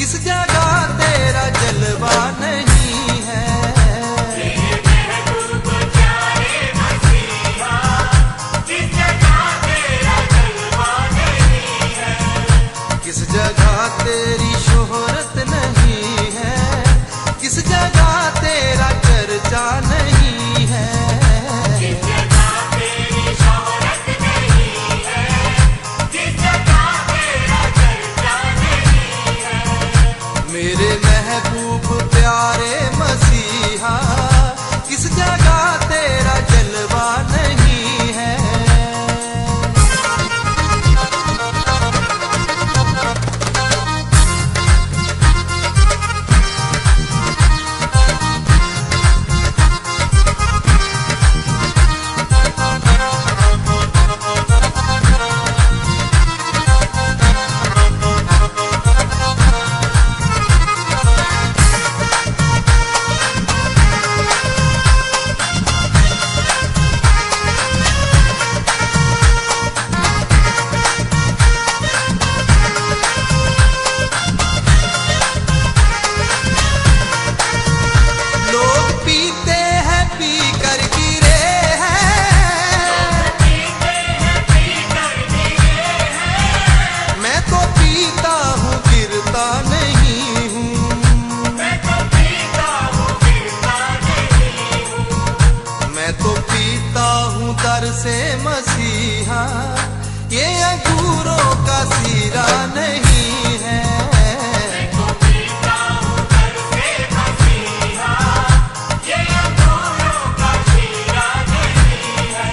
किस जगह तेरा जलवा नहीं है। तेरे महबूब प्यारे मसीहा, किस जगह तेरा जलवा नहीं है। किस जगह तेरी शोहरत नहीं है, किस जगह तेरा चर्चा नहीं है। किस जगह तेरी शोहरत नहीं है, किस जगह तेरा चर्चा नहीं है। मेरे महबूब प्यारे मसीहा, किस जगह तेरा जलवा नहीं है। से मसीहा ये अंगूरों का सीरा नहीं है। मैं तो पीता हूँ दर से मसीहा, ये अंगूरों का सीरा नहीं है।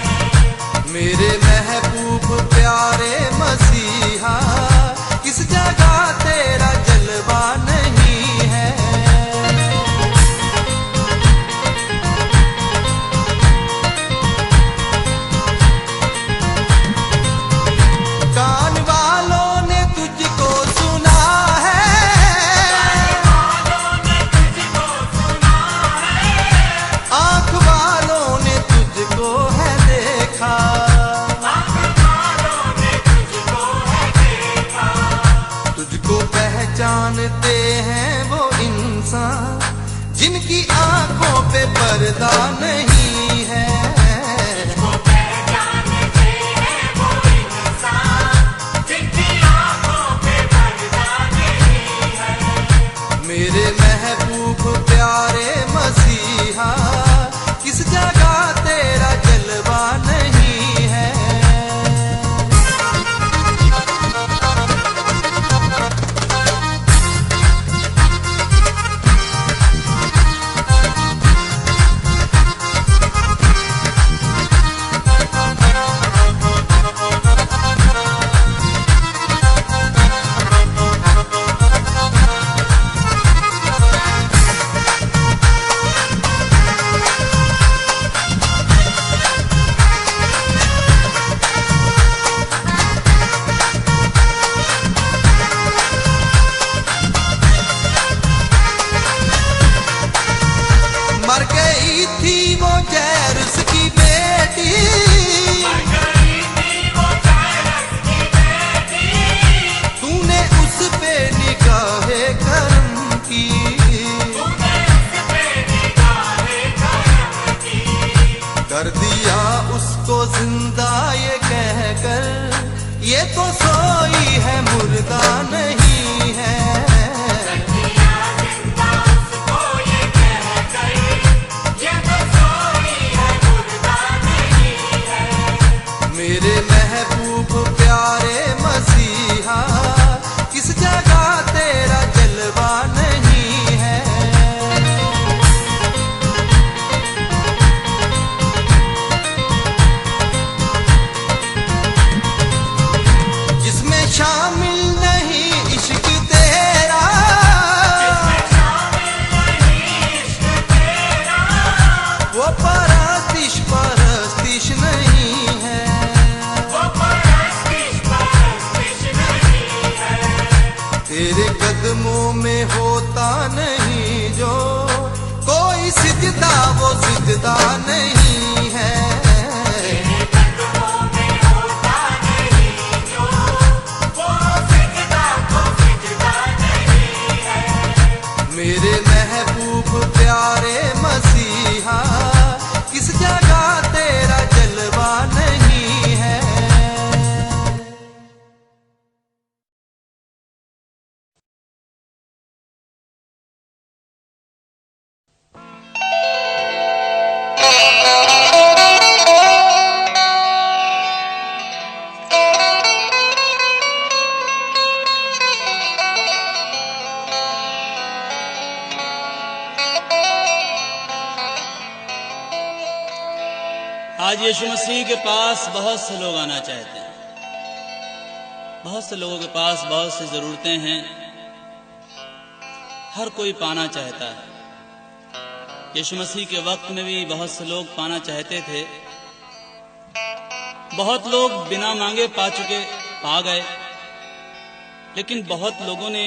मेरे महबूब प्यारे मसीहा, किस जगह तेरा जलवा नहीं है। जानते हैं वो इंसान जिनकी आंखों पे पर्दा नहीं है। वो पहचानते हैं वो इंसान जिनकी आंखों पे पर्दा नहीं है। मेरे महबूब प्यारे मसीहा, किस जगह तेरा जलवा नहीं है। मर गई थी वो जैरुस की बेटी, मर गई थी वो जैरुस की बेटी। तूने उस पे निगाहे करम की, तूने उस पे निगाहे करम की। कर दिया उसको जिंदा ये कहकर, ये तो सोई है मुर्दा नहीं है। मेरे महबूब प्यारे मसीहा, किस जगह तेरा जलवा नहीं है। जिसमें शामिल नहीं इश्क तेरा, जिसमें शामिल नहीं इश्क तेरा। वो परस्तिश परस्तिश नहीं है। तेरे कदमों में होता नहीं जो कोई सिजदा, वो सिजदा नहीं है। तेरे कदमों में होता नहीं जो, वो सिजदा को सिजदा नहीं आज यीशु मसीह के पास बहुत से लोग आना चाहते हैं। बहुत से लोगों के पास बहुत सी जरूरतें हैं, हर कोई पाना चाहता है। यीशु मसीह के वक्त में भी बहुत से लोग पाना चाहते थे। बहुत लोग बिना मांगे पा गए, लेकिन बहुत लोगों ने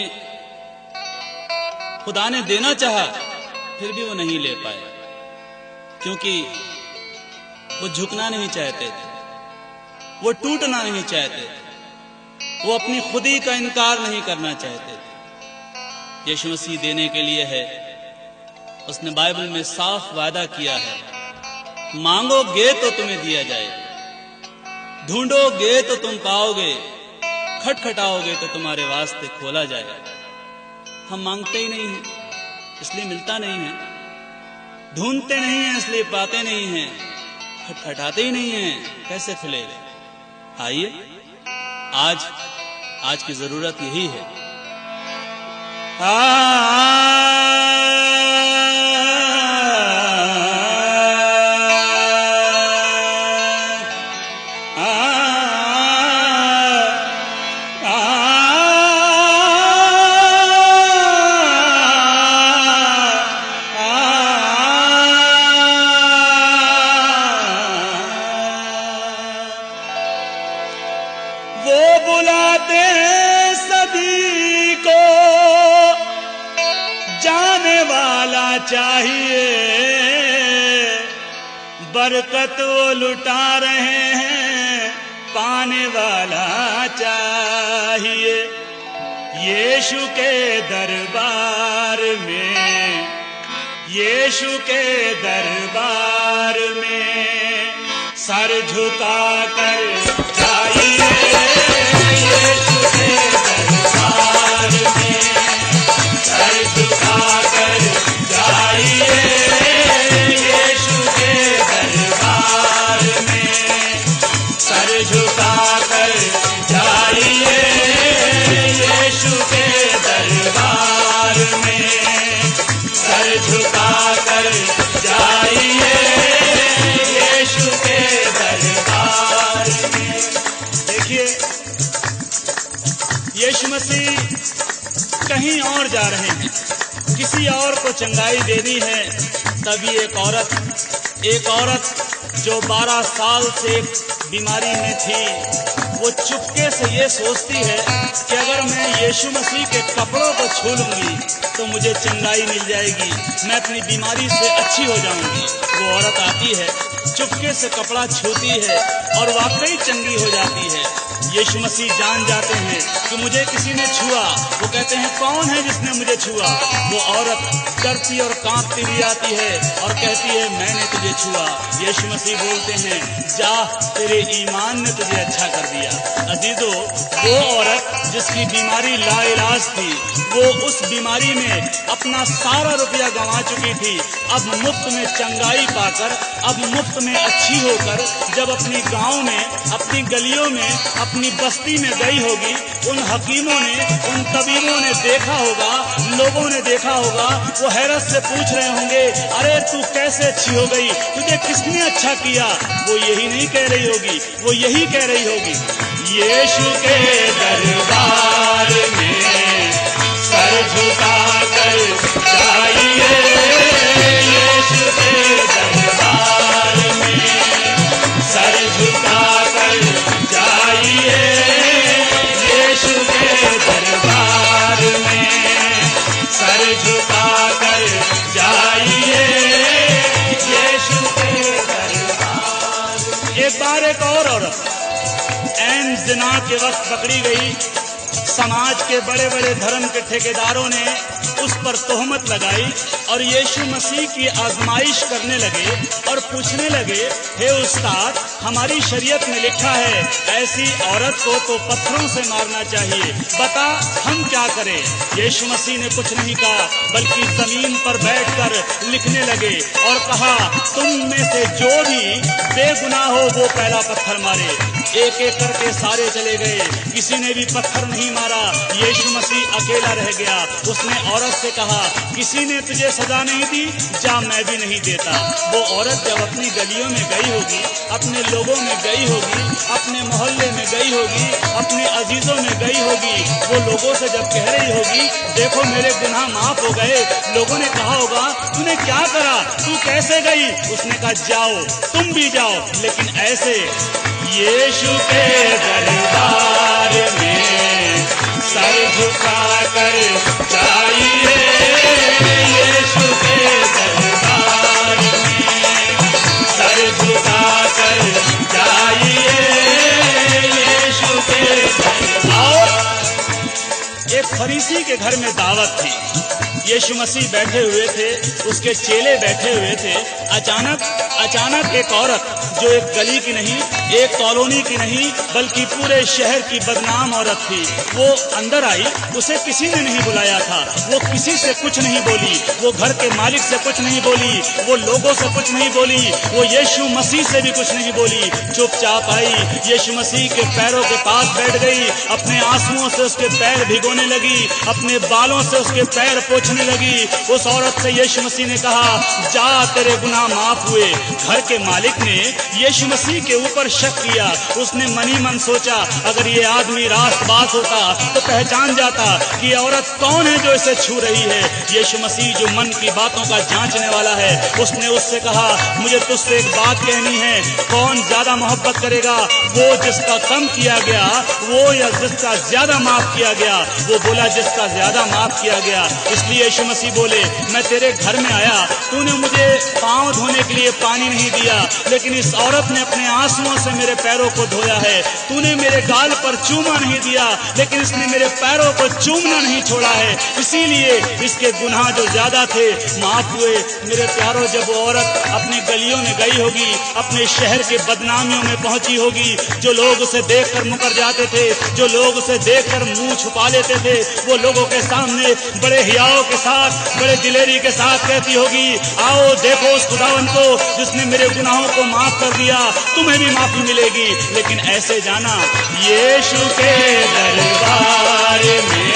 खुदा ने देना चाहा फिर भी वो नहीं ले पाए, क्योंकि वो झुकना नहीं चाहते थे, वो टूटना नहीं चाहते थे, वो अपनी खुदी का इनकार नहीं करना चाहते थे। यीशु मसीह देने के लिए है। उसने बाइबल में साफ वादा किया है, मांगोगे तो तुम्हें दिया जाएगा, ढूंढोगे तो तुम पाओगे, खटखटाओगे तो तुम्हारे वास्ते खोला जाएगा। हम मांगते ही नहीं हैं, इसलिए मिलता नहीं है, ढूंढते नहीं हैं इसलिए पाते नहीं हैं, खटखटाते ही नहीं हैं, कैसे खुलेगा? आइए, आज की जरूरत यही है। वो बुलाते हैं सभी को, जाने वाला चाहिए, बरकत वो लुटा रहे हैं, पाने वाला चाहिए। यीशु के दरबार में, यीशु के दरबार में सर झुका कर जाइए। यीशु के दरबार में सर झुका कर जाइए। यीशु के दरबार में सर झुका कर जाइए। यीशु के दरबार में सर झुका कर जाइए। यीशु के दरबार में। देखिए, यीशु मसीह कहीं और जा रहे हैं, किसी और को चंगाई देनी है। तभी एक औरत जो 12 साल से बीमारी में थी, वो चुपके से ये सोचती है कि अगर मैं यीशु मसीह के कपड़ों को छू लूंगी तो मुझे चंगाई मिल जाएगी, मैं अपनी बीमारी से अच्छी हो जाऊंगी। वो औरत आती है, चुपके से कपड़ा छूती है और वाकई चंगी हो जाती है। यीशु मसीह जान जाते हैं कि मुझे किसी ने छुआ। वो कहते हैं, कौन है जिसने मुझे छुआ? वो औरत डरती और कांपती भी आती है और कहती है, मैंने तुझे छुआ। यीशु मसीह बोलते हैं, जा, तेरे ईमान ने तुझे अच्छा कर दिया। अजीजों, वो औरत जिसकी बीमारी लाइलाज थी, वो उस बीमारी में अपना सारा रुपया गंवा चुकी थी, अब मुफ्त में चंगाई पाकर, अब मुफ्त में अच्छी होकर जब अपनी गांव में, अपनी गलियों में, अपनी बस्ती में गई होगी, उन हकीमों ने, उन तबीबों ने देखा होगा, लोगों ने देखा होगा, वो हैरत से पूछ रहे होंगे, अरे तू कैसे अच्छी हो गई, तुझे किसने अच्छा किया? वो यही नहीं कह रही होगी, वो यही कह रही होगी, यीशु के दरबार में सर झुका कर जाइए। यीशु के दरबार में सर झुका कर जाइए। यीशु के दरबार में सर झुका कर जाइए। यीशु के दरबार। एक बार एक और औरत ऐन जिना के वक्त पकड़ी गई। समाज के बड़े बड़े धर्म के ठेकेदारों ने उस पर तोहमत लगाई और यीशु मसीह की आजमाइश करने लगे और पूछने लगे, हे उस्ताद, हमारी शरीयत में लिखा है ऐसी औरत को तो पत्थरों से मारना चाहिए, बता हम क्या करें? यीशु मसीह ने कुछ नहीं कहा, बल्कि जमीन पर बैठकर लिखने लगे और कहा, तुम में से जो भी बेगुनाह हो वो पहला पत्थर मारे। एक एक करके सारे चले गए, किसी ने भी पत्थर नहीं मारा, यीशु मसीह अकेला रह गया। उसने औरत से कहा, किसी ने तुझे सजा नहीं दी, जा मैं भी नहीं देता। वो औरत जब अपनी गलियों में गई होगी, अपने लोगों में गई होगी, अपने मोहल्ले में गई होगी, अपने अजीजों में गई होगी, वो लोगों से जब कह रही होगी, देखो मेरे गुनाह माफ हो गए, लोगों ने कहा होगा, तूने क्या करा, तू कैसे गई? उसने कहा, जाओ, तुम भी जाओ, लेकिन ऐसे यीशु के दरबार में सर झुकाकर जाइए, यीशु के दरबार में सर झुकाकर जाइए, यीशु के दरबार। एक फरीसी के घर में दावत थी। यीशु मसीह बैठे हुए थे, उसके चेले बैठे हुए थे। अचानक एक औरत, जो एक गली की नहीं, एक कॉलोनी की नहीं, बल्कि पूरे शहर की बदनाम औरत थी, वो अंदर आई। उसे किसी ने नहीं बुलाया था, वो किसी से कुछ नहीं बोली, वो घर के मालिक से कुछ नहीं बोली, वो लोगों से कुछ नहीं बोली, वो यीशु मसीह से भी कुछ नहीं बोली। चुपचाप आई, यीशु मसीह के पैरों के पास बैठ गई, अपने आंसुओं से उसके पैर भिगोने लगी, अपने बालों से उसके पैर पोंछने लगी। उस औरत से यीशु मसीह ने कहा, जा, तेरे गुनाह माफ हुए। घर के मालिक ने यीशु मसीह के ऊपर शक किया। उसने मनी मन सोचा, अगर ये आदमी रास्तबाज होता तो पहचान जाता कि ये औरत कौन है जो इसे छू रही है। यीशु मसीह जो मन की बातों का जांचने वाला है, उसने उससे कहा, मुझे तुझसे एक बात कहनी है, कौन ज्यादा मोहब्बत करेगा, वो जिसका कम किया गया, वो या जिसका ज्यादा माफ किया गया? वो बोला, जिसका ज्यादा माफ किया गया। इसलिए यीशु मसीह बोले, मैं तेरे घर में आया, तूने मुझे पांव धोने के लिए पानी नहीं दिया, लेकिन इस औरत ने अपने आंसुओं से मेरे पैरों को धोया है। तूने मेरे गाल पर चूमा नहीं दिया, लेकिन इसने मेरे पैरों को चूमना नहीं छोड़ा है। इसीलिए इसके गुनाह जो ज्यादा थे माफ हुए। मेरे प्यारों, जब वो औरत अपनी गलियों में गई होगी, अपने शहर के बदनामियों में पहुंची होगी, जो लोग उसे देखकर मुकर जाते थे, जो लोग उसे देखकर मुंह छुपा लेते थे, वो लोगों के सामने बड़े हियाव के साथ, बड़े दिलेरी के साथ कहती होगी, आओ देखो उस खुदावन को जिसने मेरे गुनाहों को माफ कर दिया, तुम्हें भी माफी मिलेगी। लेकिन ऐसे जाना, यीशु के दरबार में,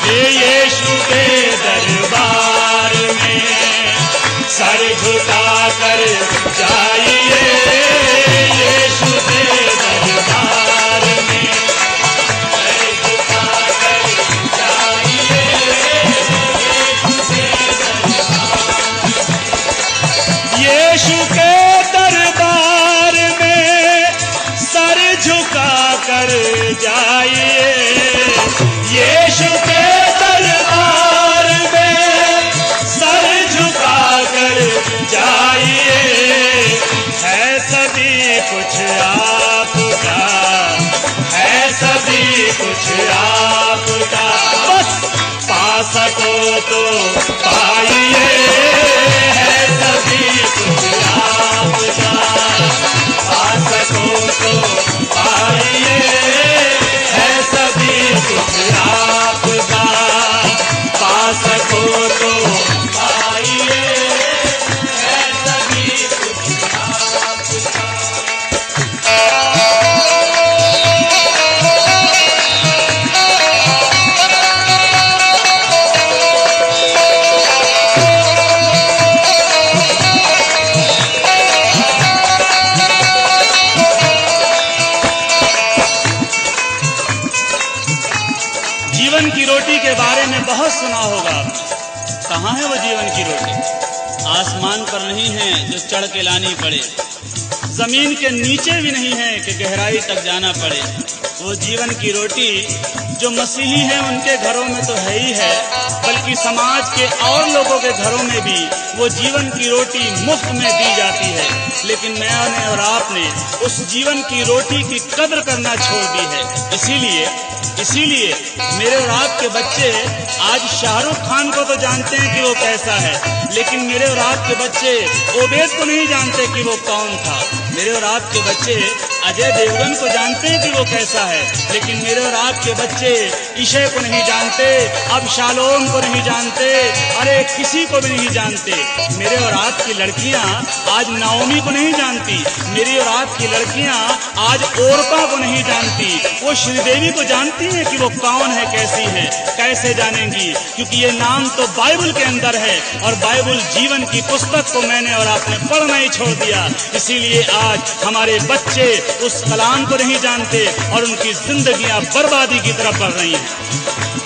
यीशु के दरबार में सर झुकाकर जाइए, यीशु के दरबार में सर झुकाकर जाइए, यीशु के दरबार में सर झुकाकर जाइए, यीशु के दरबार में सर झुकाकर जाइए। है सभी कुछ आपका, है सभी कुछ आपका, बस पा सको तो पाइए, है सभी कुछ आपका, पा सको तो पाइए, है सभी कुछ आपका, पा सको तो पाइए, है सभी कुछ आपका। जीवन की रोटी के बारे में बहुत सुना होगा। कहाँ है वो जीवन की रोटी? आसमान पर नहीं है जो चढ़ के लानी पड़े, जमीन के नीचे भी नहीं है कि गहराई तक जाना पड़े। वो जीवन की रोटी जो मसीही हैं उनके घरों में तो है ही है, बल्कि समाज के और लोगों के घरों में भी वो जीवन की रोटी मुफ्त में दी जाती है। लेकिन मैंने और आपने उस जीवन की रोटी की कद्र करना छोड़ दी है। इसीलिए मेरे और आपके बच्चे आज शाहरुख खान को तो जानते हैं कि वो कैसा है, लेकिन मेरे और आपके बच्चे ओबेद को नहीं जानते कि वो कौन था। मेरे और आपके बच्चे अजय देवगन को जानते हैं कि वो कैसा है, लेकिन मेरे और आपके बच्चे ईशे को नहीं जानते, अब शालोम को नहीं जानते, अरे किसी को भी नहीं जानते। मेरे और आपकी लड़कियां आज नाओमी को नहीं जानती, मेरी और आपकी लड़कियां आज ओरपा को नहीं जानती। वो श्रीदेवी को जानती हैं कि वो कौन है, कैसी है, कैसे जानेंगी? क्योंकि ये नाम तो बाइबल के अंदर है और बाइबल जीवन की पुस्तक को मैंने और आपने पढ़ना ही छोड़ दिया। इसीलिए आज हमारे बच्चे उस कलाम को नहीं जानते और उनकी जिंदगियां बर्बादी की तरफ बढ़ रही हैं।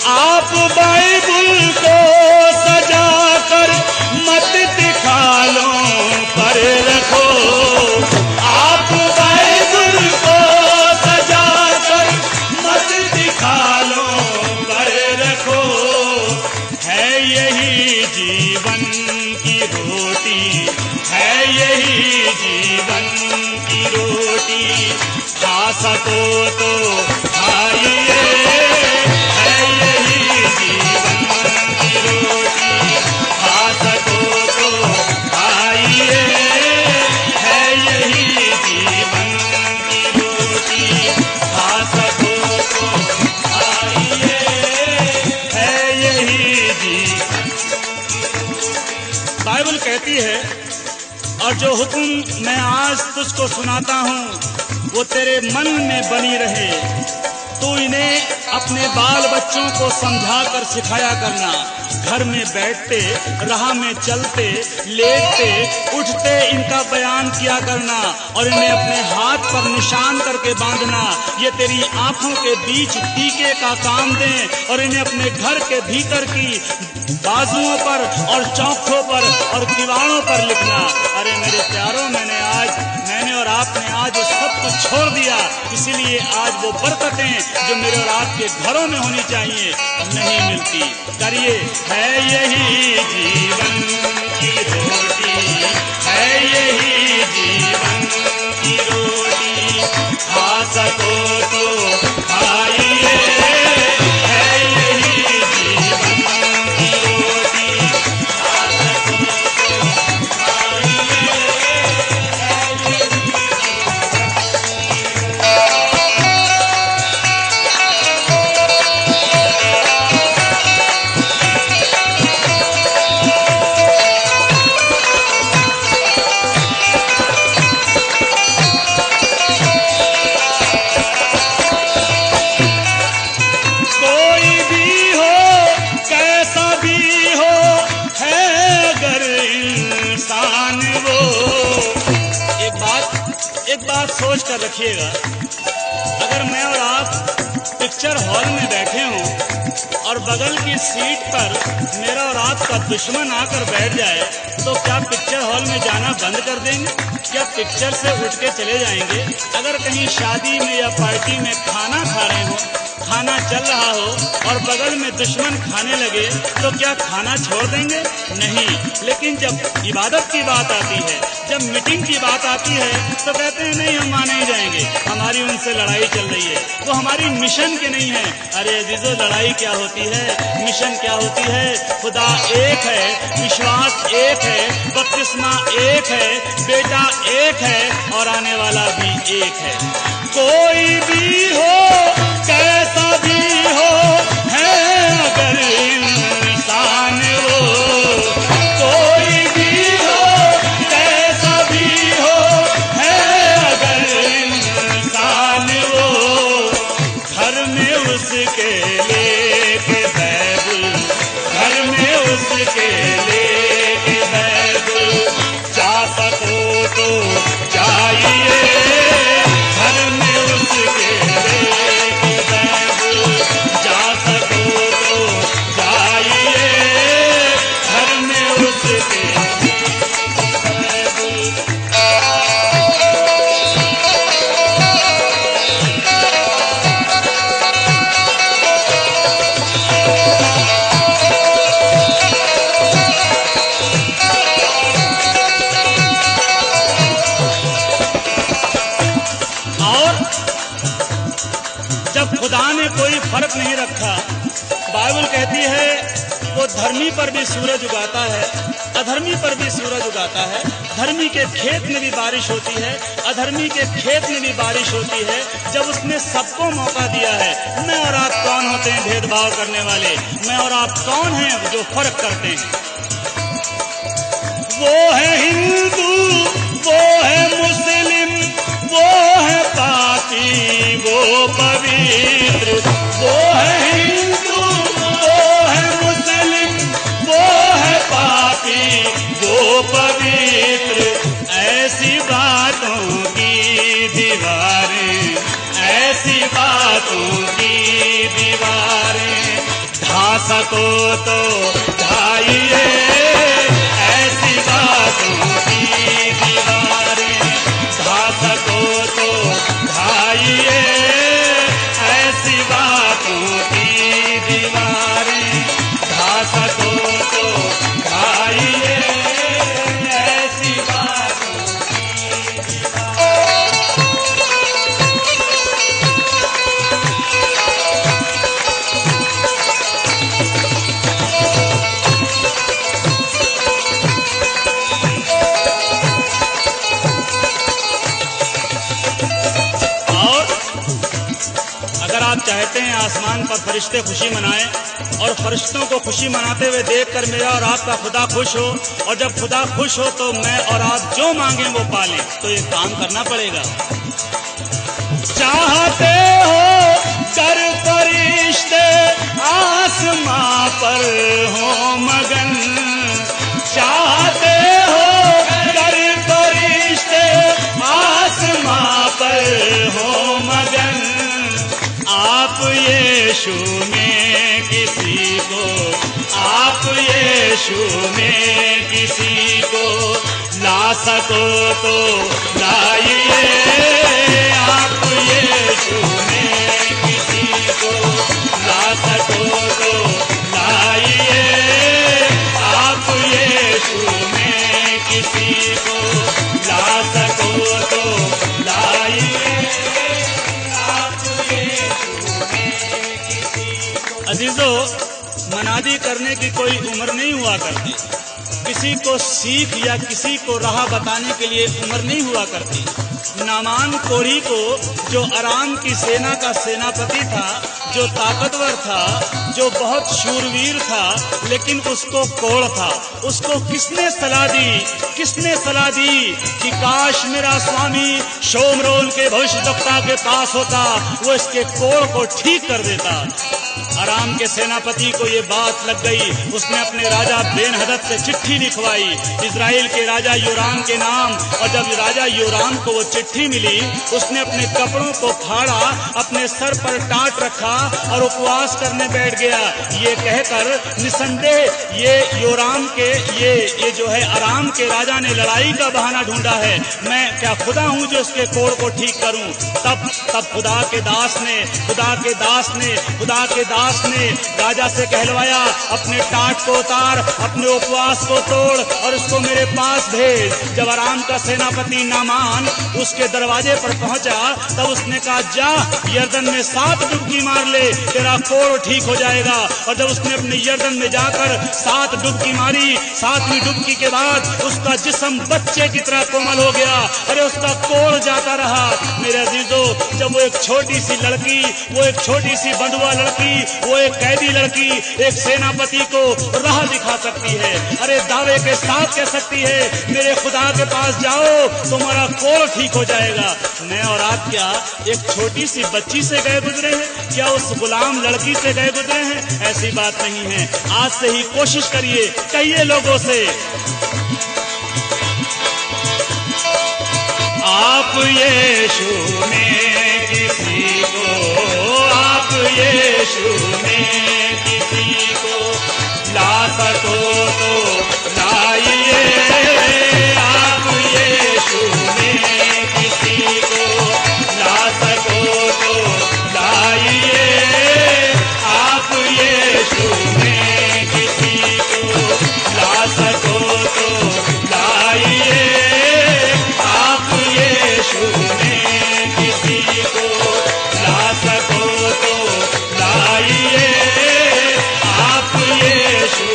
आप बाइबल को सजा कर मत दिखालों पर रखो, आप बाइबल को सजा कर मत दिखालों पर रखो। है यही जीवन की रोटी, है यही जीवन की रोटी, खा सको तो खाइए, है यही जीवन की रोटी, खा सको तो खाइए, है यही जीवन की रोटी, खा सको तो खाइए, है यही जीवन। बाइबल कहती है, और जो हुक्म मैं आज तुझको सुनाता हूँ वो तेरे मन में बनी रहे, तू इन्हें अपने बाल बच्चों को समझा कर सिखाया करना। घर में बैठते, राह में चलते, लेटते, उठते इनका बयान किया करना और इन्हें अपने हाथ पर निशान करके बांधना। ये तेरी आंखों के बीच टीके का काम दें और इन्हें अपने घर के भीतर की बाजुओं पर और चौखों पर और दीवारों पर लिखना। अरे मेरे प्यारों, मैंने और आपने आज सब कुछ छोड़ दिया, इसीलिए आज वो बरकतें जो मेरे और आपके घरों में होनी चाहिए नहीं मिलती। करिए, है यही जीवन की रोटी, है यही जीवन की रोटी, खा सको तो खाइए, है यही जीवन की रोटी, खा सको तो खाइए, है यही। एक बात सोच कर रखिएगा, अगर मैं और आप पिक्चर हॉल में बैठे हों और बगल की सीट पर मेरा और आपका दुश्मन आकर बैठ जाए तो क्या पिक्चर हॉल में जाना बंद कर देंगे? क्या पिक्चर से उठ के चले जाएंगे? अगर कहीं शादी में या पार्टी में खाना खा रहे हो, खाना चल रहा हो और बगल में दुश्मन खाने लगे तो क्या खाना छोड़ देंगे? नहीं। लेकिन जब इबादत की बात आती है, जब मीटिंग की बात आती है तो कहते हैं नहीं, हम वहाँ नहीं जाएंगे, हमारी उनसे लड़ाई चल रही है, वो हमारी मिशन की नहीं है। अरे अजीजों, लड़ाई क्या होती है, मिशन क्या होती है? खुदा एक है, विश्वास एक है, बपतिस्मा एक है, बेटा एक है और आने वाला भी एक है। कोई भी हो, कैसा भी हो, है अगर इंसान वो, कोई भी हो, कैसा भी हो, है अगर इंसान वो, घर में उसके लेके बाइबल, घर में उसके लेके बाइबल, जा सको तो जाइए, घर में उसके लेके बाइबल, जा सको तो जाइए, घर में उसके जब खुदा ने कोई फर्क नहीं रखा, बाइबल कहती है वो वो धर्मी पर भी सूरज उगाता है, अधर्मी पर भी सूरज उगाता है। धर्मी के खेत में भी बारिश होती है, अधर्मी के खेत में भी बारिश होती है, जब उसने सबको मौका दिया है। मैं और आप कौन होते हैं भेदभाव करने वाले? मैं और आप कौन हैं जो फर्क करते हैं? वो है हिंदू, वो है मुस्लिम, वो है पापी, वो पवित्र। वो है हिंदू, वो है मुस्लिम, वो है पापी, वो पवित्र। ऐसी बातों की दीवारें, ऐसी बातों की दीवारें ढा सको तो ढाइए। ऐसी बातों की दीवारें ढा सको तो ढाइए। ऐसी बातों की दीवारें ढा सको तो ढाइए। ऐसी बातों की आप चाहते हैं आसमान पर फरिश्ते खुशी मनाएं और फरिश्तों को खुशी मनाते हुए देखकर मेरा और आपका खुदा खुश हो, और जब खुदा खुश हो तो मैं और आप जो मांगें वो पालें, तो ये काम करना पड़ेगा। चाहते हो कर फरिश्ते आसमां पर हो मगन, चाहते हो कर फरिश्ते आसमां पर हो मगन। आप यीशु में किसी को, आप यीशु में किसी को ला सको तो लाइए। आप यीशु में किसी को ला सको तो लाइए। आप यीशु में किसी को ला सको तो लाइए। अजीजों, मनादी करने की कोई उम्र नहीं हुआ करती, किसी को सीख या किसी को राह बताने के लिए उम्र नहीं हुआ करती। नामान कोढ़ी को, जो अराम की सेना का सेनापति था, जो ताकतवर था, जो बहुत शूरवीर था, लेकिन उसको कोढ़ था। उसको किसने सलाह दी? किसने सलाह दी कि काश मेरा स्वामी शोमरोन के भविष्यद्वक्ता के पास होता, वो इसके कोढ़ को ठीक कर देता। अराम के सेनापति को ये बात लग गई। उसने अपने राजा बेन-हदद से चिट्ठी लिखवाई इजराइल के राजा योराम के नाम, और जब राजा योराम को वो चिट्ठी मिली, उसने अपने कपड़ों को फाड़ा, अपने सर पर टाट रखा और उपवास करने बैठ गया, ये कहकर निसंदेह ये योराम के ये जो है अराम के राजा ने लड़ाई का बहाना ढूंढा है। मैं क्या खुदा हूँ जो इसके कोढ़ को ठीक करूँ? तब खुदा के दास ने राजा से कहलवाया, अपने टाट को उतार, अपने उपवास को तोड़ और उसको मेरे पास भेज। जब अराम का सेनापति नामान उसके दरवाजे पर पहुंचा, तब उसने कहा, जा यर्दन में 7 डुबकी मार ले, तेरा कोढ़ ठीक हो जाएगा। और जब उसने अपने यर्दन में जाकर 7 डुबकी मारी, 7वीं डुबकी के बाद उसका जिस्म बच्चे की तरह कोमल हो गया। अरे उसका कोढ़ जाता रहा। मेरे अजीजों, जब वो एक छोटी सी लड़की, वो एक छोटी सी बंधुआ लड़की, वो एक कैदी लड़की एक सेनापति को राह दिखा सकती है, अरे दावे के साथ कह सकती है, मेरे खुदा के पास जाओ, तुम्हारा कोढ़ ठीक हो जाएगा। मैं और आप क्या एक छोटी सी बच्ची से गए गुजरे हैं? क्या उस गुलाम लड़की से गए गुजरे हैं? ऐसी बात नहीं है। आज से ही कोशिश करिए, कहिए लोगों से, आप यीशु में किसी को, आप यीशु में किसी को ला सको तो लाइए। आप यीशु में किसी को ला सको तो लाइए। आप यीशु में किसी को ला सको तो लाइए। आप यीशु में किसी को ला सको तो लाइए। आप यीशु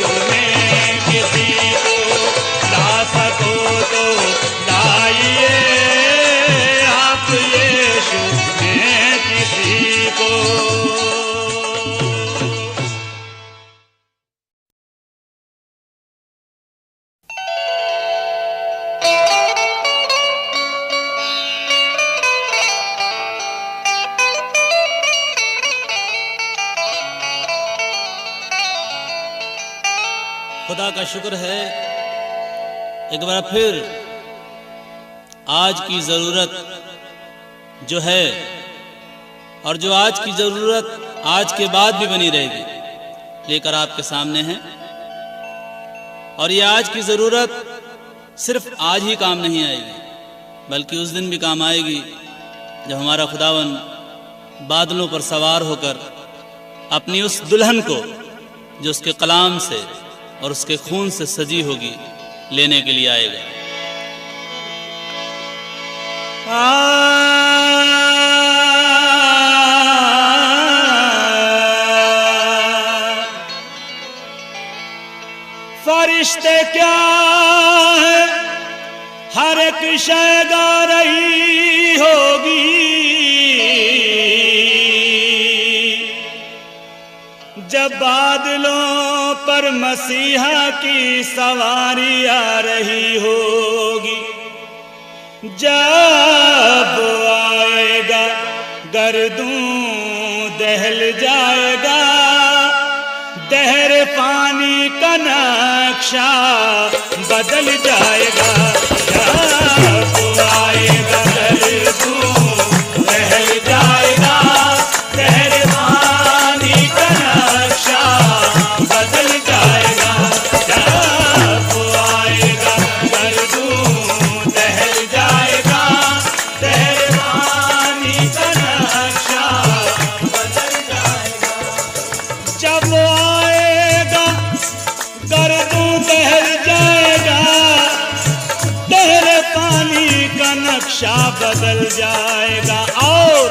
खुदा का शुक्र है एक बार फिर आज की ज़रूरत जो है और जो आज की ज़रूरत आज के बाद भी बनी रहेगी लेकर आपके सामने है। और ये आज की ज़रूरत सिर्फ आज ही काम नहीं आएगी बल्कि उस दिन भी काम आएगी जब हमारा खुदावन बादलों पर सवार होकर अपनी उस दुल्हन को जो उसके कलाम से और उसके खून से सजी होगी लेने के लिए आएगा। फरिश्ते क्या है हर एक शय गा रही होगी, जब बादलों पर मसीहा की सवारी आ रही होगी। जब आएगा गर्दूं दहल जाएगा, दहर पानी का नक्शा बदल जाएगा। जब आएगा गर्दूं दहल जाएगा, दहर पानी का नक्शा बदल जाएगा। जब आएगा गर्दूं दहल जाएगा, दहर पानी का नक्शा बदल जाएगा। जब आएगा गर्दूं दहल जाएगा, दहर पानी का नक्शा बदल जाएगा और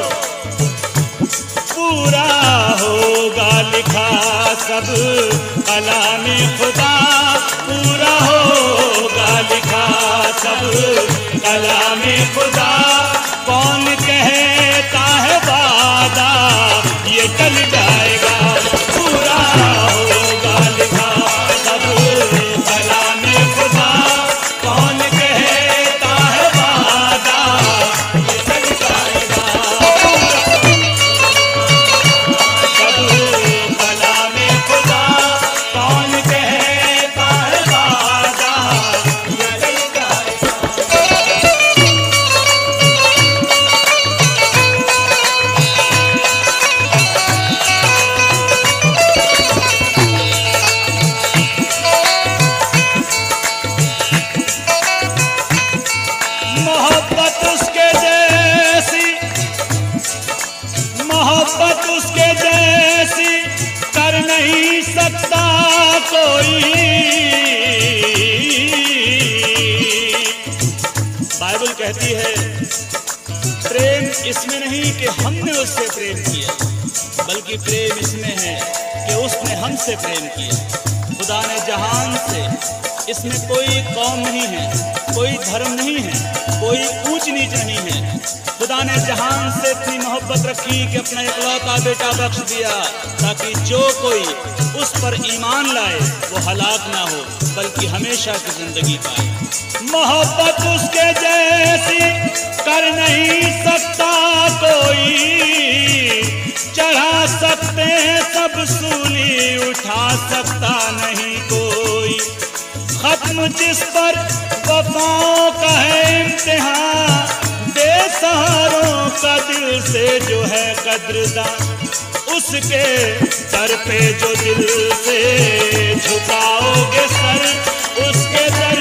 पूरा होगा लिखा सब कलामे खुदा। पूरा होगा लिखा सब कलामे खुदा। कौन कहता है वादा ये टल जाएगा। पूरा होगा लिखा सब कलामे खुदा। कौन कहता है वादा ये टल जाएगा। सब कलामे खुदा। कौन कहता है वादा ये टल जाएगा। मोहब्बत उसके जैसी, मोहब्बत उसके जैसी कर नहीं सकता कोई। बाइबल कहती है प्रेम इसमें नहीं कि हमने उससे प्रेम किया, बल्कि प्रेम इसमें है कि उसने हमसे प्रेम किया। खुदा ने जहान से, इसमें कोई कौम नहीं है, कोई धर्म नहीं है, कोई ऊंच नीच नहीं है। खुदा ने जहान से इतनी मोहब्बत रखी कि अपना इकलौता बेटा बख्श दिया ताकि जो कोई उस पर ईमान लाए वो हलाक ना हो बल्कि हमेशा की जिंदगी पाए। मोहब्बत उसके जैसी कर नहीं सकता कोई। चढ़ा सकते हैं सब सूली, उठा सकता नहीं कोई। खत्म जिस पर वफाओं का है इम्तिहान, बेसहारों का दिल से जो है कद्रदान, उसके सर पे जो दिल से झुकाओगे सर, उसके दर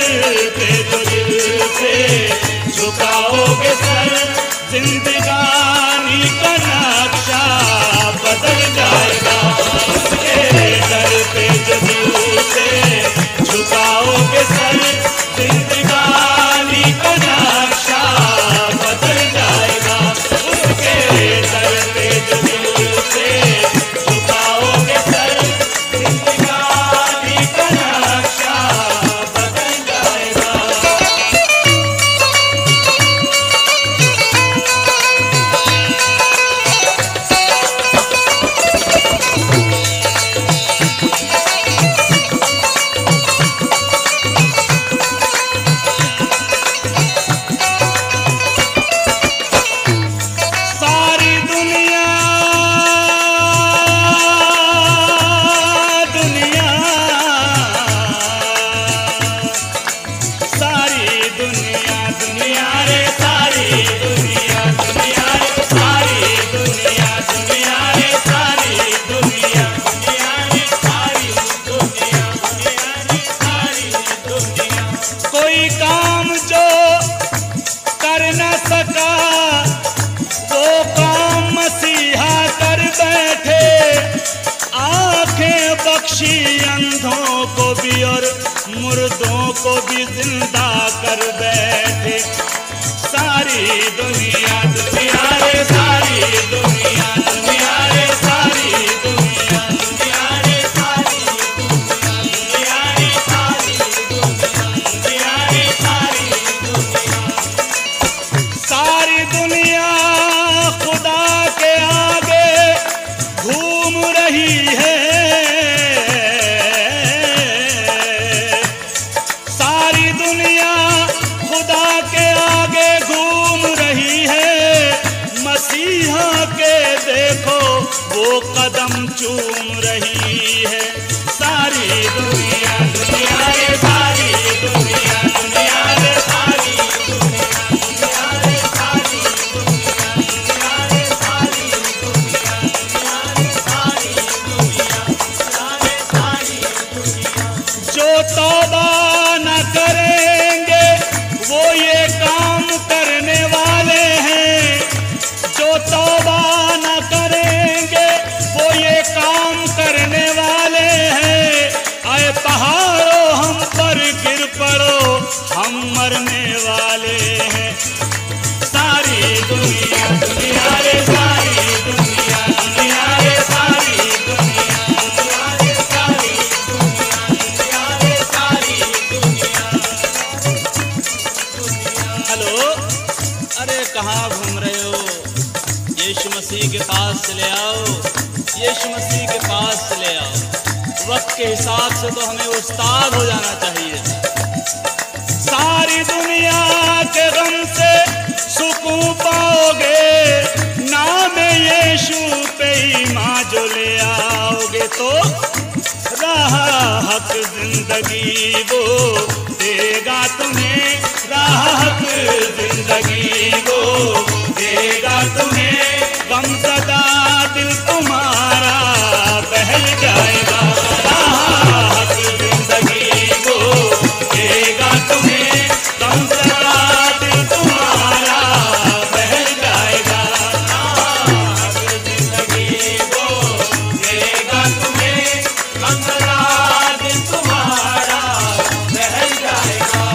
पे जो दिल से झुकाओगे सर, जिंदगानी का नक्शा बदल जाएगा। उसके दर पे जो दिल से झुकाओगे सर, जिंदगानी का नक्शा बदल जाएगा। उसके दर पे जो दिल से झुकाओगे सर, जिंदगानी का नक्शा भी और मुर्दों को भी जिंदा कर बैठे। सारी दुनिया दुनिया रे सारी दुनिया दुनिया रे सारी दुनिया दुनिया रे सारी दुनिया रे सारी दुनिया रे सारी दुनिया। सारी दुनिया खुदा के आगे घूम रही है। सारी दुनिया खुदा के आगे घूम रही है। मसीहा के देखो वो कदम चूम रही है। सारी दुनिया दुनिया रे सारी दुनिया दुनिया रे सारी दुनिया दुनिया रे सारी दुनिया दुनिया रे सारी दुनिया दुनिया रे सारी दुनिया जो तौबा न करेंगे वो ये काम करने वाले हैं। जो तौबा न करेंगे वो ये काम करने वाले हैं। आए पहाड़ों हम पर गिर पड़ो हम मरने वाले हैं। सारी दुनिया दुनिया रे सारी दुनिया दुनिया रे सारी दुनिया दुनिया रे सारी दुनिया दुनिया रे सारी दुनिया। हेलो, अरे कहाँ घूम रहे हो? यीशु मसीह के पास चले आओ, यीशु मसीह के पास चले आओ। वक्त के हिसाब से तो हमें उस्ताद हो जाना चाहिए। सारी दुनिया के गम से सुकून पाओगे। नाम यीशु पे ईमान जो ले आओगे तो राह हक जिंदगी वो देगा तुम्हें। राह हक जिंदगी वो देगा तुम्हें। गमज़दा दिल तुम्हारा बहल जाएगा। राह हक जिंदगी वो देगा तुम्हें। गमज़दा दिल तुम्हारा बहल जाएगा। राह हक जिंदगी वो देगा तुम्हें। गमज़दा दिल तुम्हारा बहल जाएगा।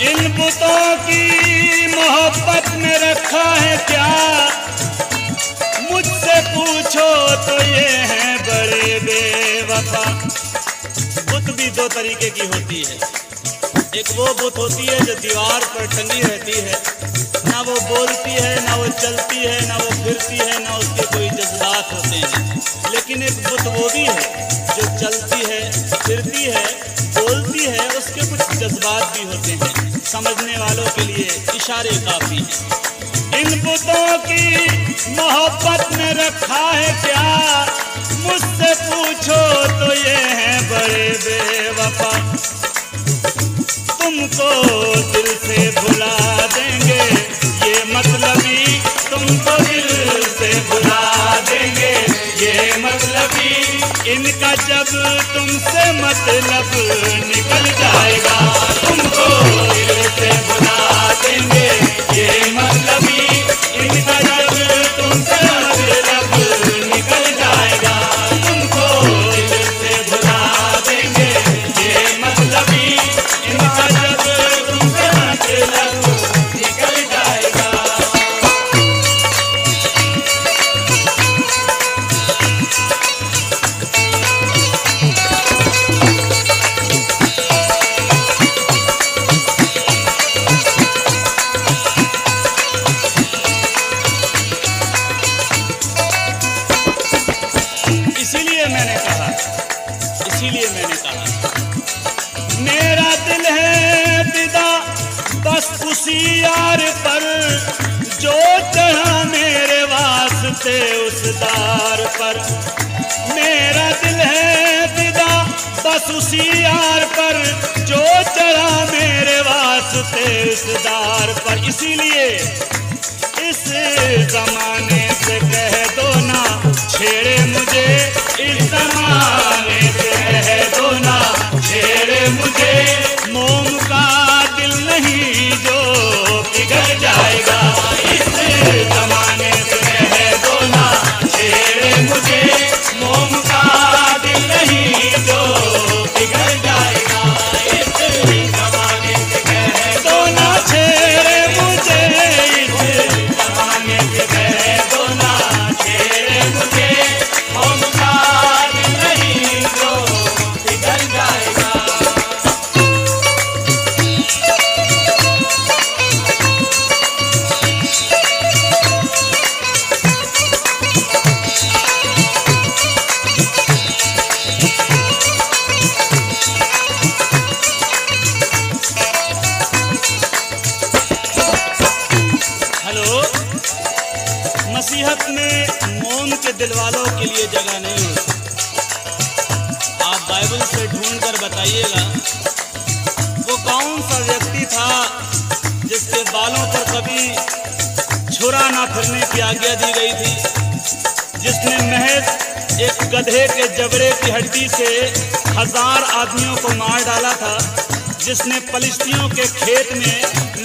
इन बुतों की मोहब्बत में रखा है क्या? मुझसे पूछो तो ये हैं बड़े बेवफा। बुत भी दो तरीके की होती है। एक वो बुत होती है जो दीवार पर टंगी रहती है, ना वो बोलती है, ना वो चलती है, ना वो फिरती है, ना उसके कोई जज्बात होते हैं। लेकिन एक बुत वो भी है जो चलती है, फिरती है, बोलती है, उसके कुछ जज्बात भी होते हैं। समझने वालों के लिए इशारे काफी हैं। इन बुतों की मोहब्बत में रखा है क्या? मुझसे पूछो तो ये हैं बड़े बेवफा। तुमको दिल से भुला देंगे ये मतलबी। तुमको दिल से भुला देंगे ये मतलबी। इनका जब तुमसे मतलब निकल जाएगा। तुमको दिल से भुला देंगे ये मतलबी। इनका जब तुमसे मतलब निकल जाएगा। तुमको दिल से भुला देंगे ये मतलबी। इनका जब तुमसे मतलब निकल जाएगा। इसीलिए मैंने कहा मेरा दिल है फिदा बस उसी यार पर जो चढ़ा मेरे वास्ते उस दार पर। मेरा दिल है फिदा बस उसी यार पर जो चढ़ा मेरे वास्ते उस दार पर। इसीलिए इस जमाने से कह दो ना छेड़े मुझे। इस जमाने से कह दो ना छेड़े मुझे, मोम का दिल नहीं जो पिघल जाएगा। इस जमाने से कह दो ना छेड़े मुझे, मोम का दिल नहीं जो पिघल जाएगा। इस जमाने से कह दो ना छेड़े मुझे, इस जमाने से कह दो ना छेड़े मुझे, मोम का दिल नहीं जो पिघल जाएगा। हेलो, नसीहत में मोम के दिल वालों के लिए जगह नहीं होती। आप बाइबल से ढूंढ कर बताइएगा वो कौन सा व्यक्ति था जिसके बालों पर कभी छुरा ना फिरने की आज्ञा दी गई थी, जिसने महज एक गधे के जबड़े की हड्डी से 1000 आदमियों को मार डाला था, जिसने फलिस्तियों के खेत में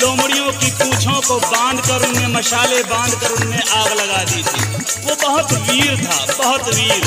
लोमड़ियों की पूंछों को बांधकर उनमें मशाले बांधकर उनमें आग लगा दी थी। वो बहुत वीर था, बहुत वीर।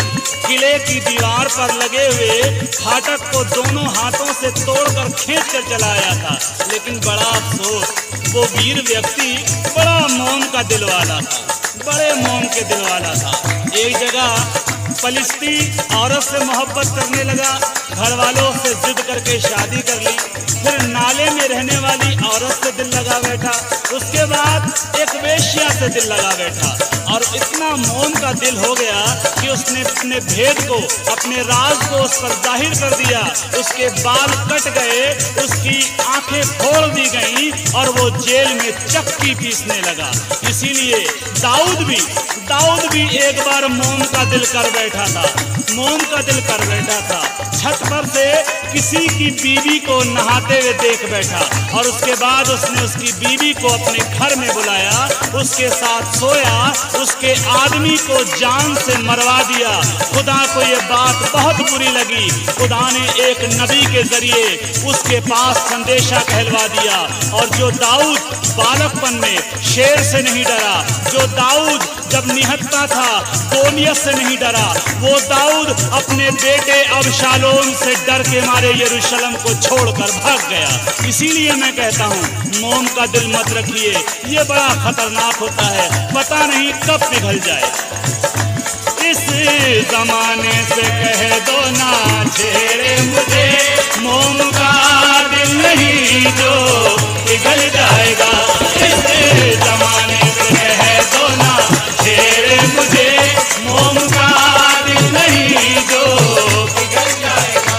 किले की दीवार पर लगे हुए फाटक को दोनों हाथों से तोड़कर खींच कर चलाया था। लेकिन बड़ा अफसोस, वो वीर व्यक्ति बड़ा मोम का दिल वाला था, बड़े मोम के दिल वाला था। एक जगह फलिस्ती औरत से मोहब्बत करने लगा, घर वालों से जिद करके शादी कर ली, फिर नाले में रहने वाली औरत से दिल लगा बैठा, उसके बाद एक वेश्या से दिल लगा बैठा, और इतना मोम का दिल हो गया कि उसने अपने भेद को, अपने राज को उस पर जाहिर कर दिया। उसके बाल कट गए, उसकी आंखें फोड़ दी गईं और वो जेल में चक्की पीसने लगा। इसीलिए दाऊद भी एक बार मोम का दिल कर बैठा था, मोम का दिल कर बैठा था। छत पर से किसी की बीवी को नहाते हुए देख बैठा और उसके बाद उसने उसकी बीवी को अपने घर में बुलाया, उसके साथ सोया, उसके आदमी को जान से मरवा दिया। खुदा को ये बात बहुत बुरी लगी। खुदा ने एक नबी के जरिए उसके पास संदेशा कहलवा दिया। और जो दाऊद बालकपन में शेर से नहीं डरा, जो दाऊद जब निहत्ता था गोलियत से नहीं डरा, वो दाऊद अपने बेटे अबशालोम से डर के मारे यरूशलेम को छोड़कर भाग गया। इसीलिए मैं कहता हूँ मोम का दिल मत रखिए, ये बड़ा खतरनाक होता है, पता नहीं कब पिघल जाए। इस जमाने से कह दो ना छेड़े मुझे, मोम का दिल नहीं जो पिघल जाएगा। इस जमाने से कह दो ना छेड़े मुझे, मोम का दिल नहीं जो पिघल जाएगा।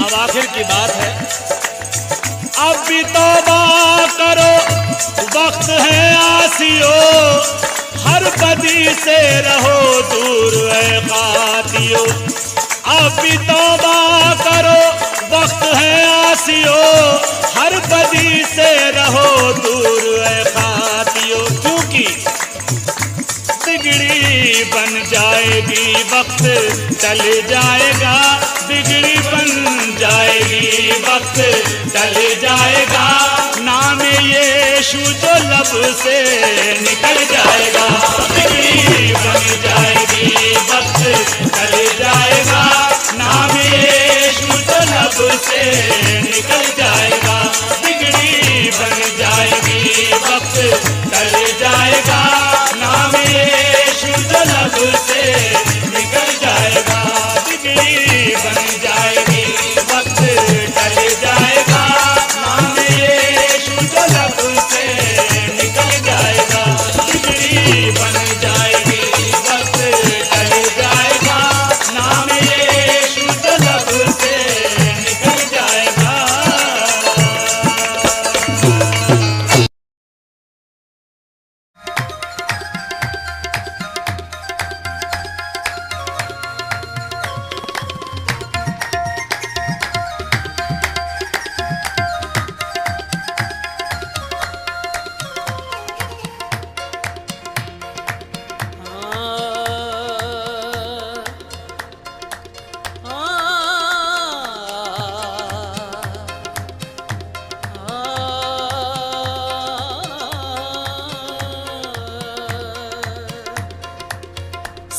अब आखिर की बात है, अब भी तौबा करो, वक्त है आसियो, हर बदी से रहो दूर ए कातियो। अब भी तौबा करो, वक्त है आसियो, हर बदी से रहो दूर ए कातियो। क्योंकि बिगड़ी बन जाएगी, वक्त टल जाएगा, बिगड़ी बन जाएगी, वक्त टल जाएगा। नाम यीशु जो लब से निकल जाएगा, बिगड़ी बन जाएगी, वक्त टल जाएगा। नाम यीशु जो लब से निकल जाएगा, बिगड़ी बन जाएगी, वक्त टल जाएगा। नाम यीशु जो लब से निकल जाएगा, बिगड़ी बन जाएगी, वक्त टल जाएगा। नाम यीशु जो लब से निकल जाएगा, बिगड़ी बन जाएगी।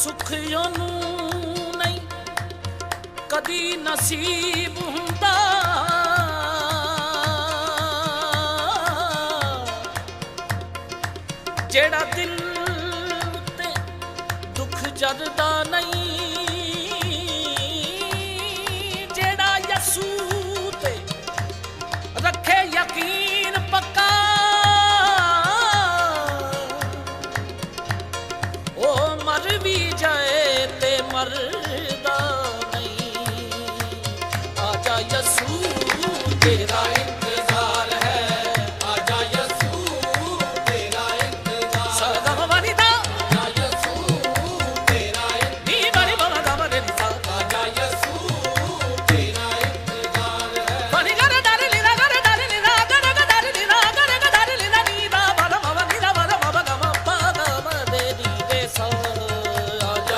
ਸੁਖ ਉਹਨੂੰ ਨਹੀਂ ਕਦੀ ਨਸੀਬ ਹੁੰਦਾ ਜਿਹੜਾ ਦਿਲ ਤੇ ਦੁੱਖ ਜਰਦਾ ਨਹੀਂ ਜਿਹੜਾ ਯਸੂ ਤੇ ਰੱਖੇ ਯਕੀਨ ਪੱਕਾ ਉਹ ਮਰ ਵੀ ਜਾਏ ਤੇ ਮਰਦਾ ਨਹੀਂ ਆਜਾ ਯਸੂ ਤੇਰਾ ਇੰਤਜ਼ਾਰ ਹੈ ਆਜਾ ਯਸੂ ਤੇਰਾ ਇੰਤਜ਼ਾਰ ਸਦਾ ਵਰਿਦਾ ਆਜਾ ਯਸੂ ਤੇਰਾ ਨੀ ਬਰੀ ਬਮਾ ਬਰੇ ਨਿਸਾ ਆਜਾ ਯਸੂ ਤੇਰਾ ਇੰਤਜ਼ਾਰ ਹੈ ਬਣੀ ਗਰ ਦਰ ਲੀਲਾ ਗਰ ਦਰ ਲੀਲਾ ਗਰ ਦਰ ਲੀਲਾ ਗਰ ਦਰ ਲੀਲਾ ਨੀ ਦਾ ਬਲ ਮਵ ਨੀ ਦਾ ਬਲ ਮਵ ਗਮ ਪਾ ਗ ਮ ਦੇ ਨੀ ਦੇ ਸਾ ਆਜਾ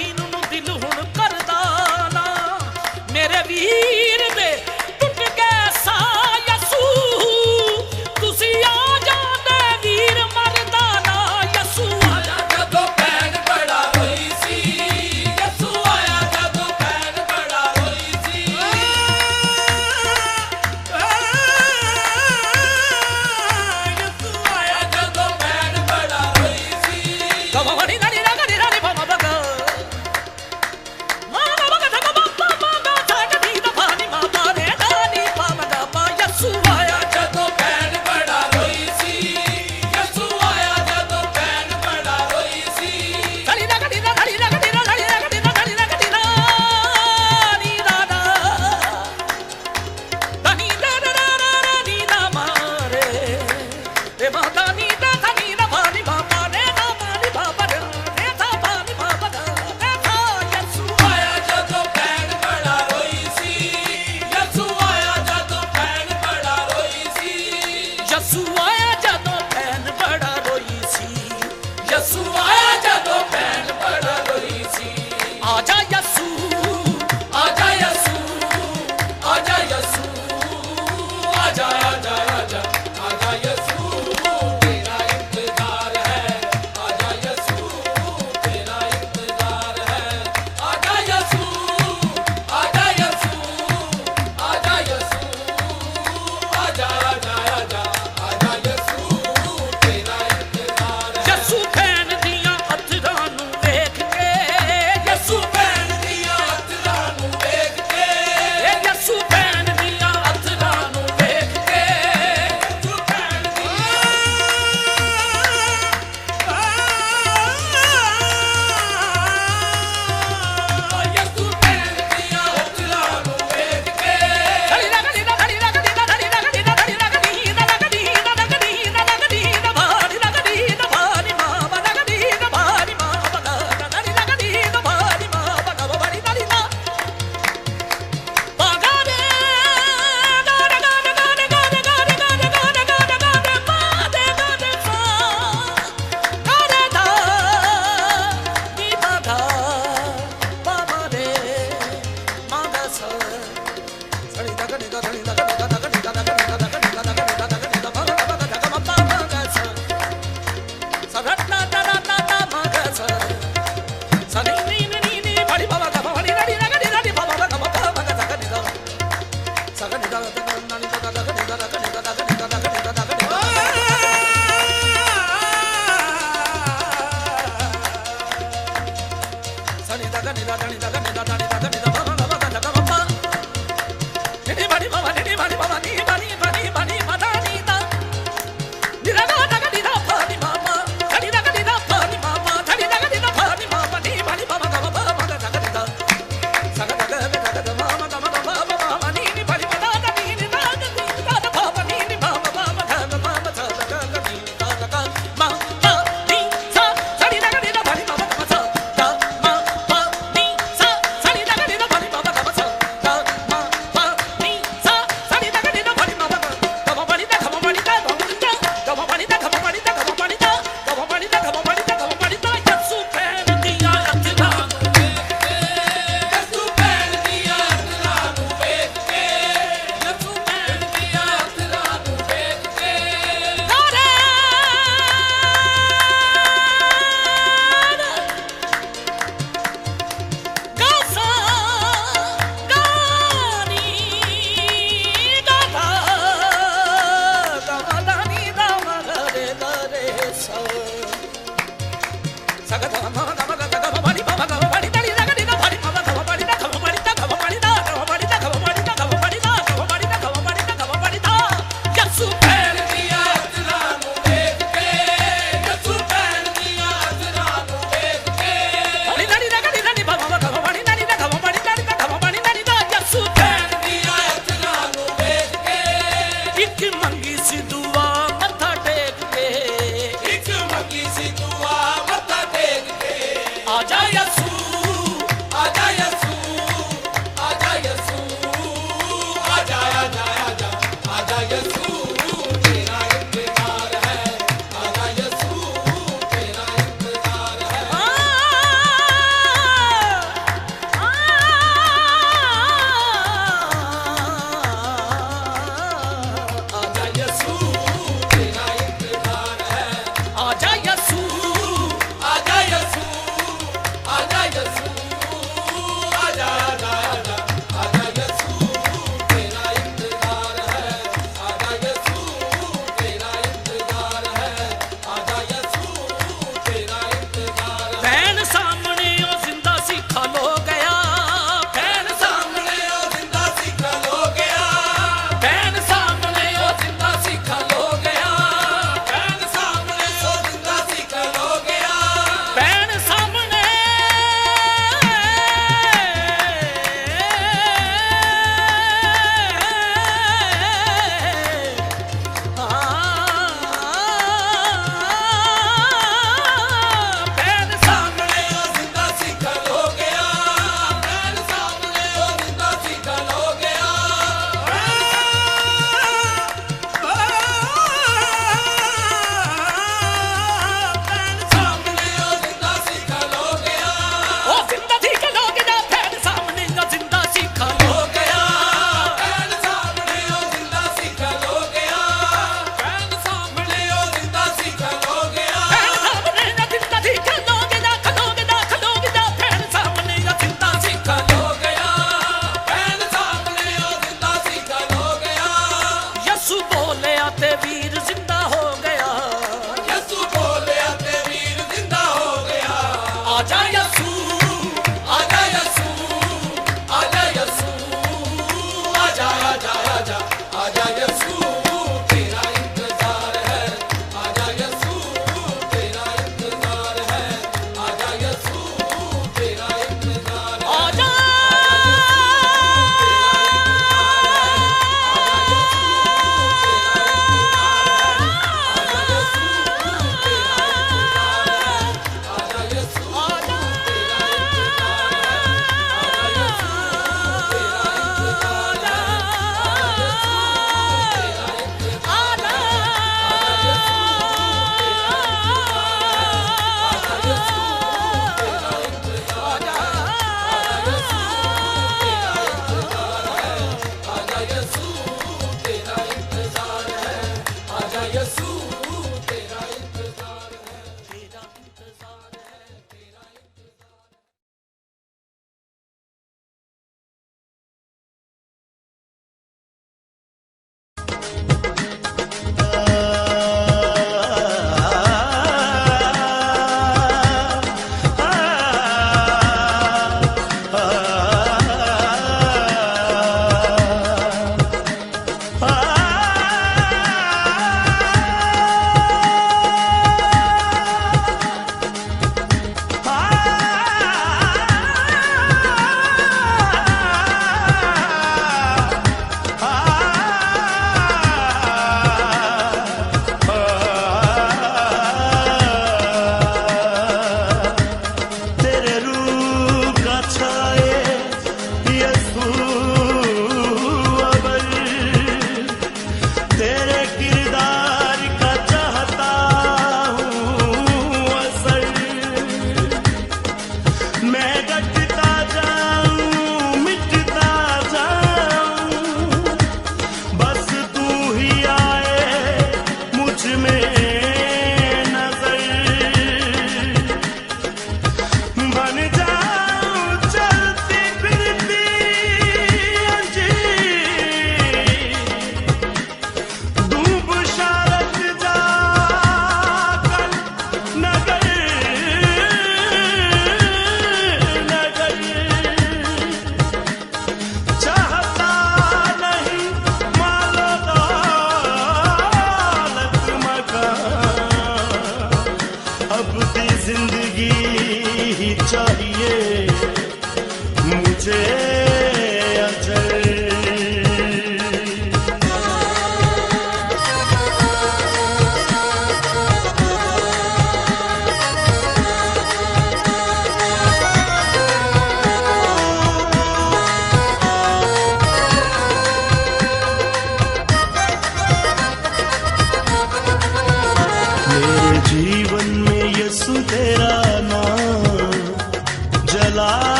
ਦੀਨ ਨੂੰ ਦਿਲ ਹੁਣ ਕਰਦਾ ਨਾ ਮੇਰੇ ਵੀਰ ਵੇ ਟੁੱਟ ਗਏ ਸਾਹ ਯਸੂ ਤੁਸੀਂ ਆ ਜਾਂਦੇ ਵੀਰ ਮਰਦਾ ਨਾ ਯਸੂ ਆਇਆ ਜਦੋਂ ਭੈਣ ਬੜਾ ਰੋਈ ਸੀ ਯਸੂ ਆਇਆ ਜਦੋਂ ਭੈਣ ਬੜਾ ਰੋਈ ਸੀ ਯਸੂ ਆਇਆ ਜਦੋਂ ਭੈਣ ਬੜਾ ਰੋਈ ਸੀ ਗਵੜੀ ਨੜੀ ਨਗੜੀ ਨੜੀ ਬਾਬਾ ਬਗਾ ਮਾਂ ਬਾਬਾ ਕਾ ਬਾਬਾ ਬਾਬਾ ਛੱਡਦੀ ਦਾ ਪਾਣੀ ਮਾਤਾ ਨੇ ਦਾਨੀ ਪਾਵਦਾ ਪਾ ਯਸੂ ਆਇਆ ਜਦੋਂ ਭੈਣ ਬੜਾ ਰੋਈ ਸੀ ਯਸੂ ਆਇਆ ਜਦੋਂ ਭੈਣ ਬੜਾ ਰੋਈ ਸੀ ਨੜੀ ਨਗੜੀ ਨੜੀ ਨਗੜੀ ਨੜੀ ਨਗੜੀ ਨੜੀ ਨਗੜੀ ਨੀ ਦਾਦਾ ਦਾਨੀ ਦਾਦਾ ਨੀ ਨਾ ਮਾਰੇ ਰੇ ਮਾਤਾ ਨੀ ਦਾਦਾ ਨੀ ਨਾ ਪਾਣੀ ਬਾਬਾ ਨੇ ਨਾ ਪਾਣੀ ਬਾਬਾ ਨੇ ਤਾਂ ਪਾਣੀ ਬਾਬਾ ਨੇ ਤਾਂ ਯਸੂ ਆਇਆ ਜਦੋਂ ਭੈਣ ਬੜਾ ਰੋਈ ਸੀ ਯਸੂ ਆਇਆ ਜਦੋਂ ਭੈਣ ਬੜਾ ਰੋਈ ਸੀ ਯਸੂ ਆਇਆ ਜਦੋਂ ਭੈਣ ਬੜਾ ਰੋਈ ਸੀ ਯਸੂ ਆਇਆ ਜਦੋਂ ਭੈਣ ਬੜਾ ਰੋਈ ਸੀ ਆਜਾ ਯਸੂ ਆਜਾ ਯਸੂ ਆਜਾ ਯਸੂ ਆਜਾ ਆਜਾ ਆਜਾ ਆਜਾ ਯਸੂ ਤੇਰਾ ਇੰਤਜ਼ਾਰ ਹੈ ਆਜਾ ਯਸੂ ਤੇਰਾ ਇੰਤਜ਼ਾਰ ਹੈ ਆਜਾ ਯਸੂ ਆਜਾ ਯਸੂ ਆਜਾ ਯਸੂ ਆਜਾ ਆਜਾ ਆਜਾ ਆਜਾ ਯਸੂ ਤੇਰਾ ਇੰਤਜ਼ਾਰ ਹੈ ਯਸੂ ਭੈਣ ਦੀਆਂ ਅੱਥਰਾਂ ਨੂੰ ਵੇਖ ਕੇ ਯਸੂ ਭੈਣ ਦੀਆਂ ਅੱਥਰਾਂ ਨੂੰ ਵੇਖ ਕੇ ਯਸੂ ਭੈਣ ਦੀਆਂ ਅੱਥਰਾਂ ਨੂੰ ਵੇਖ ਕੇ ਯਸੂ ਭੈਣ ਯਸੂ ਭੈਣ ਦੀਆਂ ਅੱਥਰਾਂ ਨੂੰ ਵੇਖ ਕੇ ਧੜੀ ਲੱਗਦੀ ਨਾ ਧੜੀ ਲੱਗਦੀ ਨਾ ਧੜੀ ਲੱਗਦੀ ਨਾ ਧੜੀ ਲੱਗਦੀ ਨਾ ਲੱਗਦੀ ਨਾ ਲੱਗਦੀ ਨਾ ਲੱਗਦੀ ਨਾ ਭਾਰੀ ਲੱਗਦੀ ਨਾ ਭਾਰੀ ਮਾਂ ਲੱਗਦੀ ਨਾ ਭਾਰੀ ਮਾਂ ਧੜੀ ਲੱਗਦੀ ਨਾ ਭਾਰੀ ਮਾਂ ਬੜੀ ਧੜੀ ਨਾ ਬਾਗਾ ਦੇ ਗਾ ਗਾ ਗਾ ਗਾ ਗਾ ਗਾ ਗਾ ਗਾ ਗਾ ਗਾ ਗਾ ਮਾਂ ਦੇ ਗਾ ਦੇ ਫਾ ਗਾ ਦੇ ਦਾ ਨੀ ਬਾਗਾ ਬਾਬਾ ਦੇ ਮਾਂ ਦਾ ਸ ਸੜੀ ਦਾ ਗੜੀ ਦਾ ਧੜੀ ਦਾ ਗੜੀ ਦਾ ਗੜੀ ਦਾ ਗੜੀ ਦਾ ਗੜੀ ਦਾ ਗੜੀ ਦਾ ਗੜੀ ਦਾ ਬਾਗਾ ਬਾਗਾ ਦਾ ਮਾ ਬਾਗਾ ਸ ਸਗਟਨਾ ਦਾ ਦਾ ਦਾ ਮਾਗਾ ਸ ਸਨੀ ਨੀ ਨੀ ਨੀ ਬੜੀ ਬਾਬਾ ਦਾ ਬੜੀ ਨੜੀ ਨੜੀ ਨੜੀ ਬਾਬਾ ਦਾ ਬਾਬਾ ਬਾਗਾ ਦਾ ਗੜੀ ਦਾ ਸਗਨੀ ਦਾ ਦਾ ਨਾਨੀ ਦਾ ਦਾ ਗੜੀ ਦਾ ਗੜੀ ਦਾ ਗੜੀ ਦਾ ਗੜੀ ਦਾ ਗੜੀ ਦਾ ਸਨੀ ਦਾ ਗੜੀ ਦਾ ਧਣੀ ਦਾ ਗੜੀ ਦਾ ਧਣੀ ਦਾ ਗੜੀ ਦਾ ਬਾਬਾ ਬਾਬਾ ਦਾ ਬਾਬਾ ਨੀ ਬੜੀ ਬਾਬਾ ਨੀ ਬੜੀ ਬਾਬਾ ਨੀ ਬੜੀ ਬੜੀ ਬੜੀ ਮਾਤਾ ਨੀ ਦਾ ਨਿਰਾ ਦਾ ਗੜੀ ਦਾ ਪਾਣੀ ਮਾਮਾ ਧੜੀ ਦਾ ਗੜੀ ਦਾ ਪਾਣੀ ਮਾਮਾ ਧੜੀ ਦਾ ਗੜੀ ਦਾ ਪਾਣੀ ਮਾਮਾ ਨੀ ਬੜੀ ਬਾਬਾ ਦਾ ਬਾਬਾ ਬਾਗਾ ਦਾ ਗੜੀ ਦਾ ਸਗਦਾ ਗਾ ਗਾ ਮਾਮਾ ਦਾ ਬਾਬਾ ਮਾਮਾ ਨੀ ਬੜੀ ਬਾਬਾ ਦਾ ਨੀ ਨੀ ਦਾ ਨੀ ਦਾ ਬਾਬਾ ਨੀ ਨੀ ਮਾਮਾ ਬਾਬਾ ਦਾ ਮਾਮਾ ਦਾ ਗਾ ਗਾ ਨੀ ਦਾ ਗਾ ਮਾਂ ਤਾ ਨੀ ਸਾ ਧੜੀ ਦਾ ਗੜੀ ਦਾ ਪਾਣੀ ਮਾਮਾ ਦਾ ਗਾ ਮਾਂ ਪਾ ਨੀ ਸਾ ਧੜੀ ਦਾ ਗੜੀ ਦਾ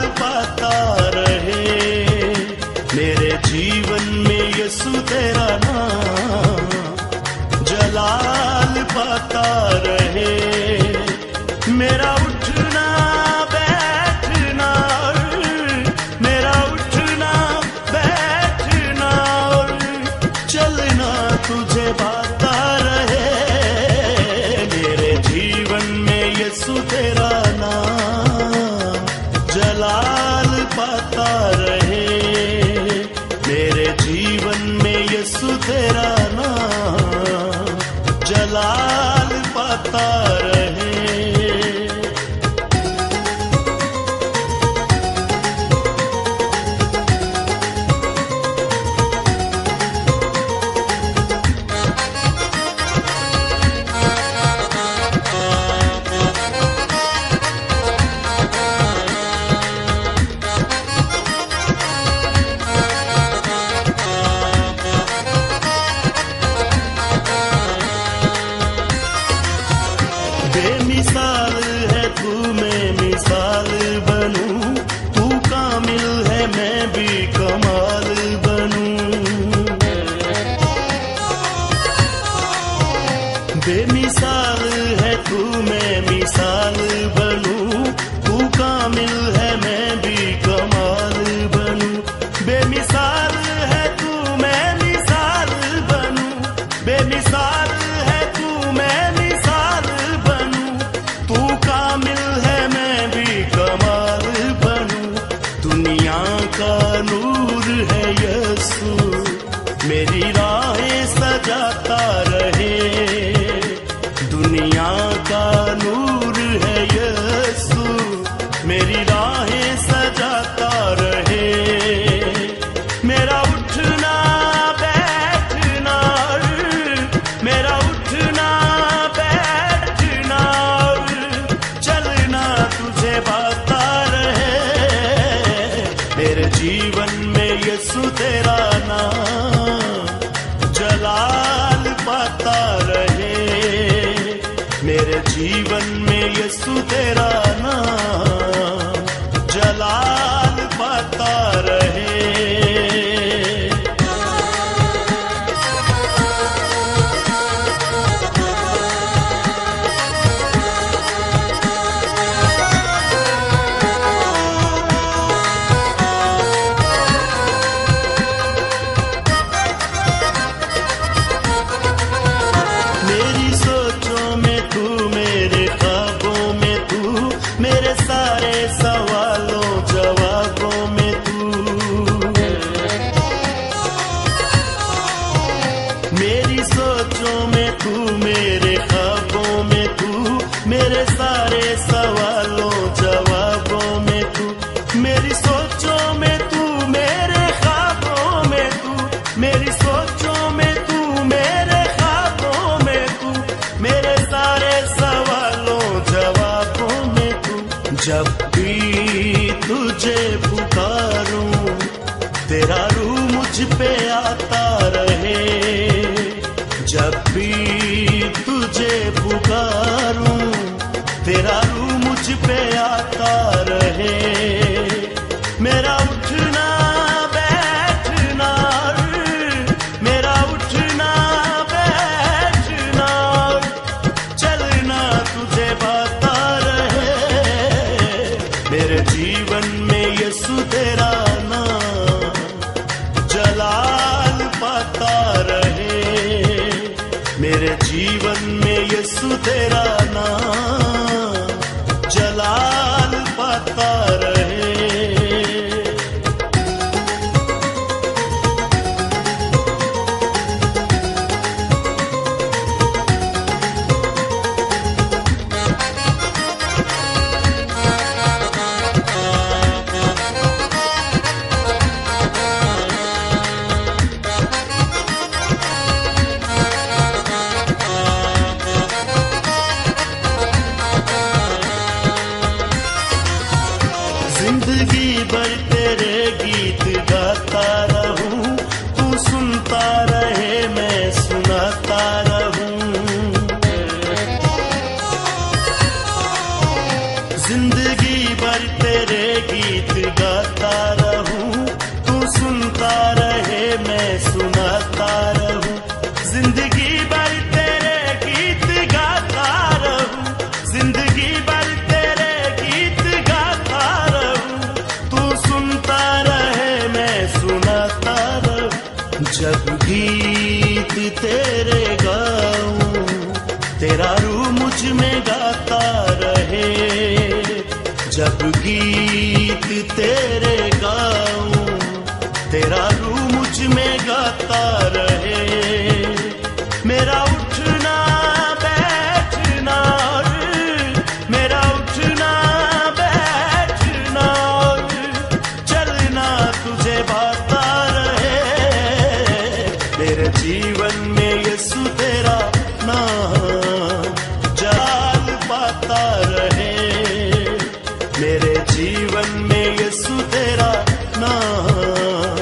पाता रहे। मेरे जीवन में यीशु तेरा नाम जलाल पाता रहे। मेरा उठना बैठना, मेरा उठना बैठना और चलना तुझे पाता रहे। मेरे जीवन में यीशु तेरा नाम जलाल पाता रहे। मेरे जीवन में यीशु तेरा नाम जलाल पाता रहे। बेमिसाल है तू, मैं मिसाल बनूं। तू कामिल है, मैं भी कमाल बनूं। बेमिसाल है तू, मैं मिसाल बनूं। तू कामिल है, मैं भी कमाल बनूं। बेमिसाल है तू, मैं मिसाल बनूं। बेमिसाल है तू, मैं मिसाल बनूं। तू कामिल है, मैं भी कमाल बनूं। दुनिया का नूर है यीशु, मेरी राहें सजाता रहे। दुनिया का नूर है यीशु, मेरी राहें सजाता रहे। मेरा उठना बैठना, मेरा उठना बैठना चलना तुझे पाता रहे। मेरे जीवन में यीशु तेरा नाम जलाल पाता रहे। मेरे जीवन में यीशु तेरा नाम जलाल पाता रहे। मेरी सोचों में तू, मेरे ख्वाबों में तू, मेरे सारे सवालों जवाबों में तू। मेरी सोचों में तू, मेरे ख्वाबों में तू, मेरे सारे सवालों जवाबों में तू। मेरी सोचों में तू, मेरे ख्वाबों में तू, मेरी सोचों में तू, मेरे ख्वाबों में तू, मेरे सारे सवालों जवाबों में तू। जब भी तुझे पुकारूं, तेरा रूह मुझ पे आता रहे। जब भी तुझे पुकारूं, तेरा रूह मुझ पे आता रहे। मेरा उठना बैठना, मेरा उठना बैठना चलना तुझे पाता रहे। मेरे जीवन में यीशु तेरा नाम जलाल पाता रहे। मेरे जीवन में यीशु तेरा नाम जलाल पाता रहे। जिंदगी भर तेरे गीत गाता रहूं, तू सुनता रहे मैं सुनाता रहूं। जिंदगी भर तेरे गीत गीत गाता रहूं, तू सुनता रहे मैं सुनाता रहूं, जिंदगी भर तेरे गीत गाता रहूं, जिंदगी भर तेरे गीत गाता रहूं, तू सुनता रहे मैं सुनाता रहूं। जब गीत तेरे गाऊं, तेरा रूह मुझ में गाता रहे, जब गीत तेरे गाऊं, तेरा रूह मुझ में गाता रहे, मेरा उठना बैठना और मेरा उठना बैठना और चलना तुझे भाता रहे, मेरे जीवन में यीशु तेरा नाम जाल पाता रहे, मेरे जीवन में यीशु तेरा नाम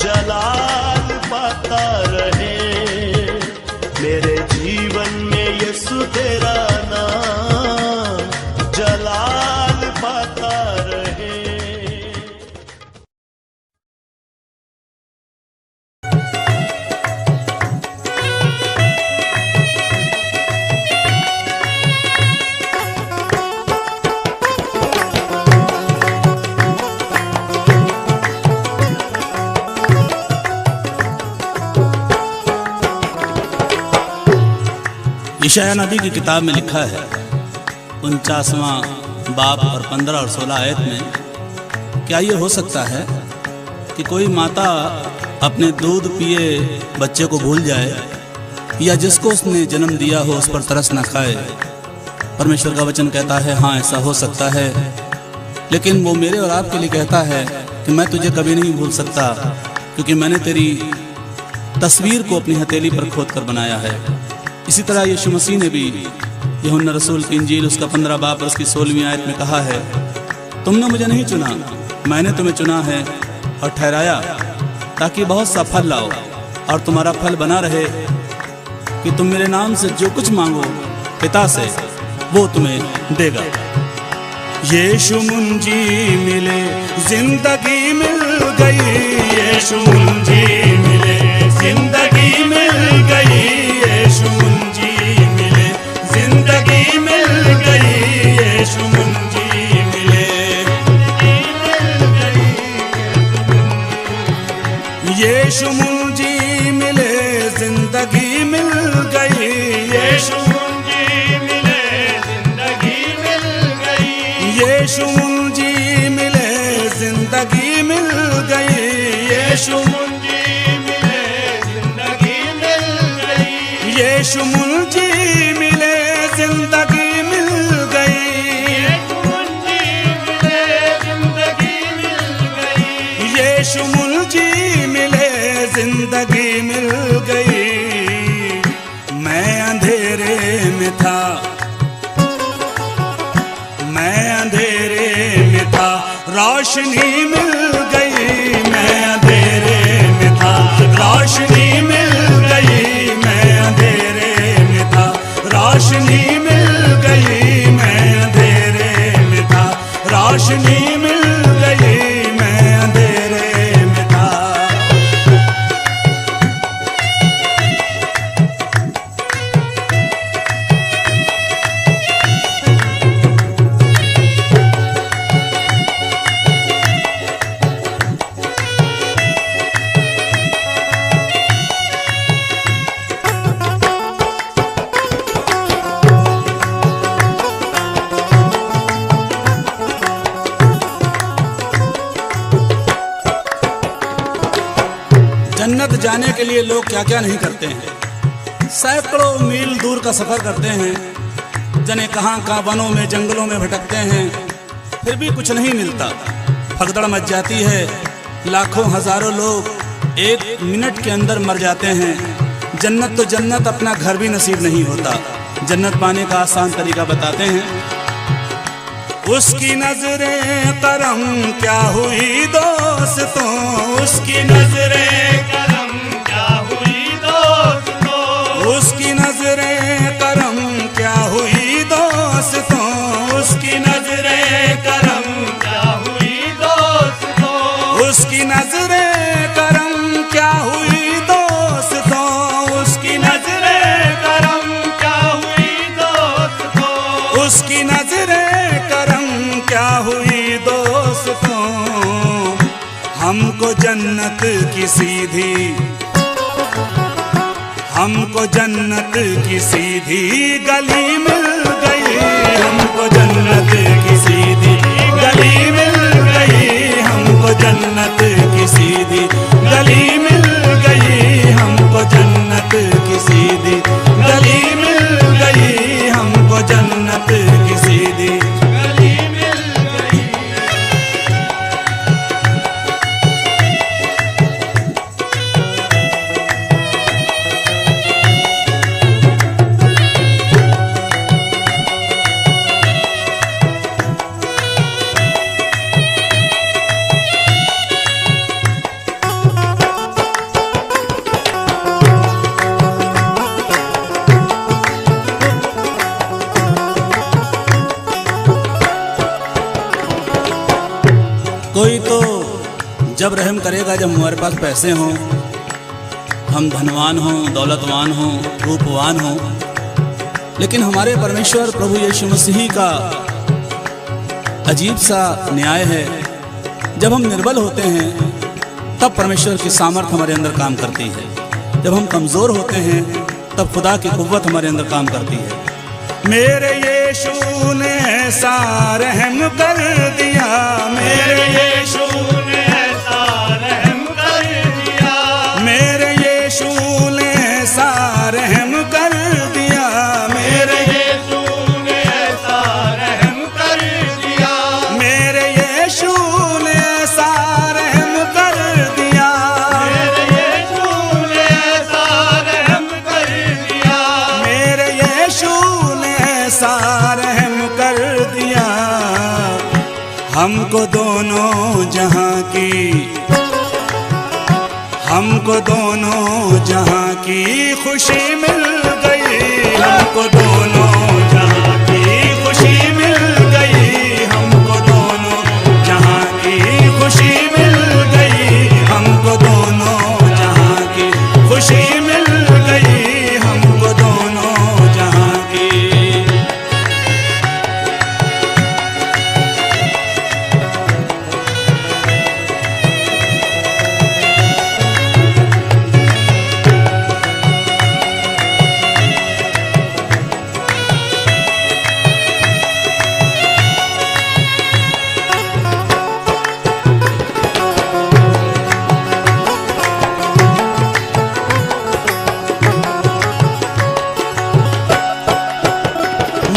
जलाल पाता रहे, मेरे जीवन में यीशु तेरा नाम जलाल पाता रहे। इशाया नबी की किताब में लिखा है 49वां बाब और 15 और 16 आयत में, क्या ये हो सकता है कि कोई माता अपने दूध पिए बच्चे को भूल जाए, या जिसको उसने जन्म दिया हो उस पर तरस न खाए। परमेश्वर का वचन कहता है हाँ ऐसा हो सकता है, लेकिन वो मेरे और आपके लिए कहता है कि मैं तुझे कभी नहीं भूल सकता, क्योंकि मैंने तेरी तस्वीर को अपनी हथेली पर खोद कर बनाया है। इसी तरह यीशु मसीह ने भी यूहन्ना रसूल की इंजील उसका 15 बाब और उसकी 16वीं आयत में कहा है, तुमने मुझे नहीं चुना, मैंने तुम्हें चुना है और ठहराया ताकि बहुत सा फल लाओ और तुम्हारा फल बना रहे, कि तुम मेरे नाम से जो कुछ मांगो पिता से वो तुम्हें देगा। यीशु मुंजी मिले जिंदगी मिल गई, यीशु मुंजी मिले जिंदगी मिल गई, यीशु मुंजी मिले जिंदगी मिल गई, यीशु मुंजी मिले, यीशु मुंजी मिले जिंदगी मिल गई, यीशु मुंजी मिले जिंदगी मिल गई, यीशु मुंजी मिले जिंदगी मिल गई, यीशु मुंजी मिले जिंदगी मिल गई, यीशु मुंजी मिले जिंदगी मिल गई, यीशु मुंजी मिले जिंदगी मिल गई। मैं अंधेरे में था, मैं अंधेरे में था, रोशनी मिल गई, मैं अंधेरे में था, रोशनी मिल गई, मैं अंधेरे में था, रोशनी मिल गई, मैं अंधेरे में था, रोशनी मिल गई, मैं अंधेरे में था। जन्नत जाने के लिए लोग क्या क्या नहीं करते हैं, सैकड़ों मील दूर का सफर करते हैं, जने कहाँ कहाँ वनों में जंगलों में भटकते हैं, फिर भी कुछ नहीं मिलता, भगदड़ मच जाती है, लाखों हजारों लोग एक मिनट के अंदर मर जाते हैं। जन्नत तो जन्नत, अपना घर भी नसीब नहीं होता। जन्नत पाने का आसान तरीका बताते हैं। उसकी नजरें करम क्या हुई दोस्तों, उसकी नजरें करम क्या हुई दोस्तों, उसकी नजरें करम क्या हुई दोस्तों, उसकी नजरें करम क्या हुई दोस्तों, हमको जन्नत की सीधी, हमको जन्नत की सीधी गली मिल गई, हमको जन्नत की सीधी गली मिल गई, हमको जन्नत की सीधी गली मिल गई, हमको जन्नत की सीधी गली मिल गई, हमको जन्नत की सीधी गली मिल गई। कोई तो जब रहम करेगा जब हमारे पास पैसे हों, हम धनवान हों, दौलतवान हों, रूपवान हों, लेकिन हमारे परमेश्वर प्रभु यीशु मसीह का अजीब सा न्याय है। जब हम निर्बल होते हैं तब परमेश्वर की सामर्थ हमारे अंदर काम करती है, जब हम कमज़ोर होते हैं तब खुदा की कुव्वत हमारे अंदर काम करती है। मेरे यीशु ने ऐसा रहम कर दिया, मेरे यीशु ने ऐसा रहम कर दिया, मेरे यीशु ने ऐसा रहम कर दिया, मेरे यीशु ने ऐसा रहम कर दिया, मेरे यीशु ने ऐसा रहम कर दिया, मेरे यीशु ने ऐसा रहम कर दिया, मेरे यीशु ऐसा रहम कर दिया। हमको दोनों जहां की, हमको दोनों जहां की खुशी मिल गई, हमको दोनों जहां की खुशी मिल गई, हमको दोनों जहां की खुशी मिल गई, हमको दोनों जहां की खुशी मिल गई, हमको दोनों जहां की।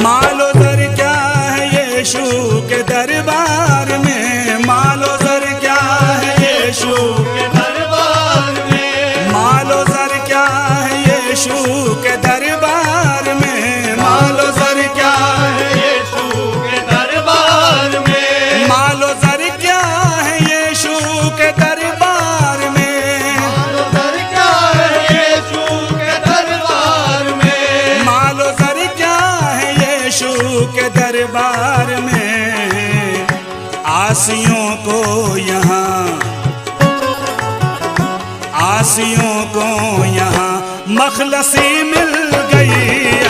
मालो दर क्या है यीशु के दरबार में, मालो दर क्या है यीशु के दरबार में, मालो दर क्या है यीशु के दरबार में, मालो दर क्या है यीशु के दरबार में, मालो दर क्या है यीशु के दरबार में, मालो दर क्या है यीशु के दरबार में, मालो दर क्या है यीशु के दरबार में। आसियों को यहाँ, आसियों को यहाँ मखलसी मिल गई,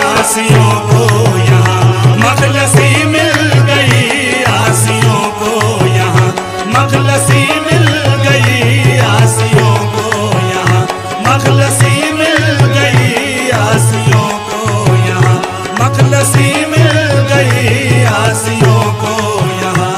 आसियों को यहाँ मखलसी मिल गई, आसियों को यहाँ मखलसी मिल गई, आसियों को यहाँ मखलसी मिल गई, आसियों को यहाँ मखलसी मिल गई, आसियों को यहाँ।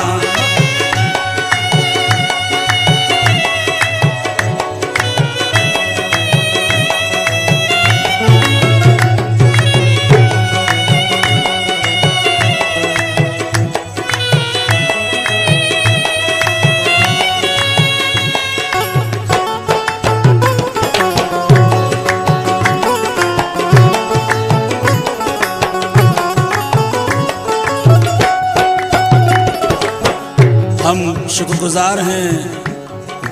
हम शुक्रगुजार हैं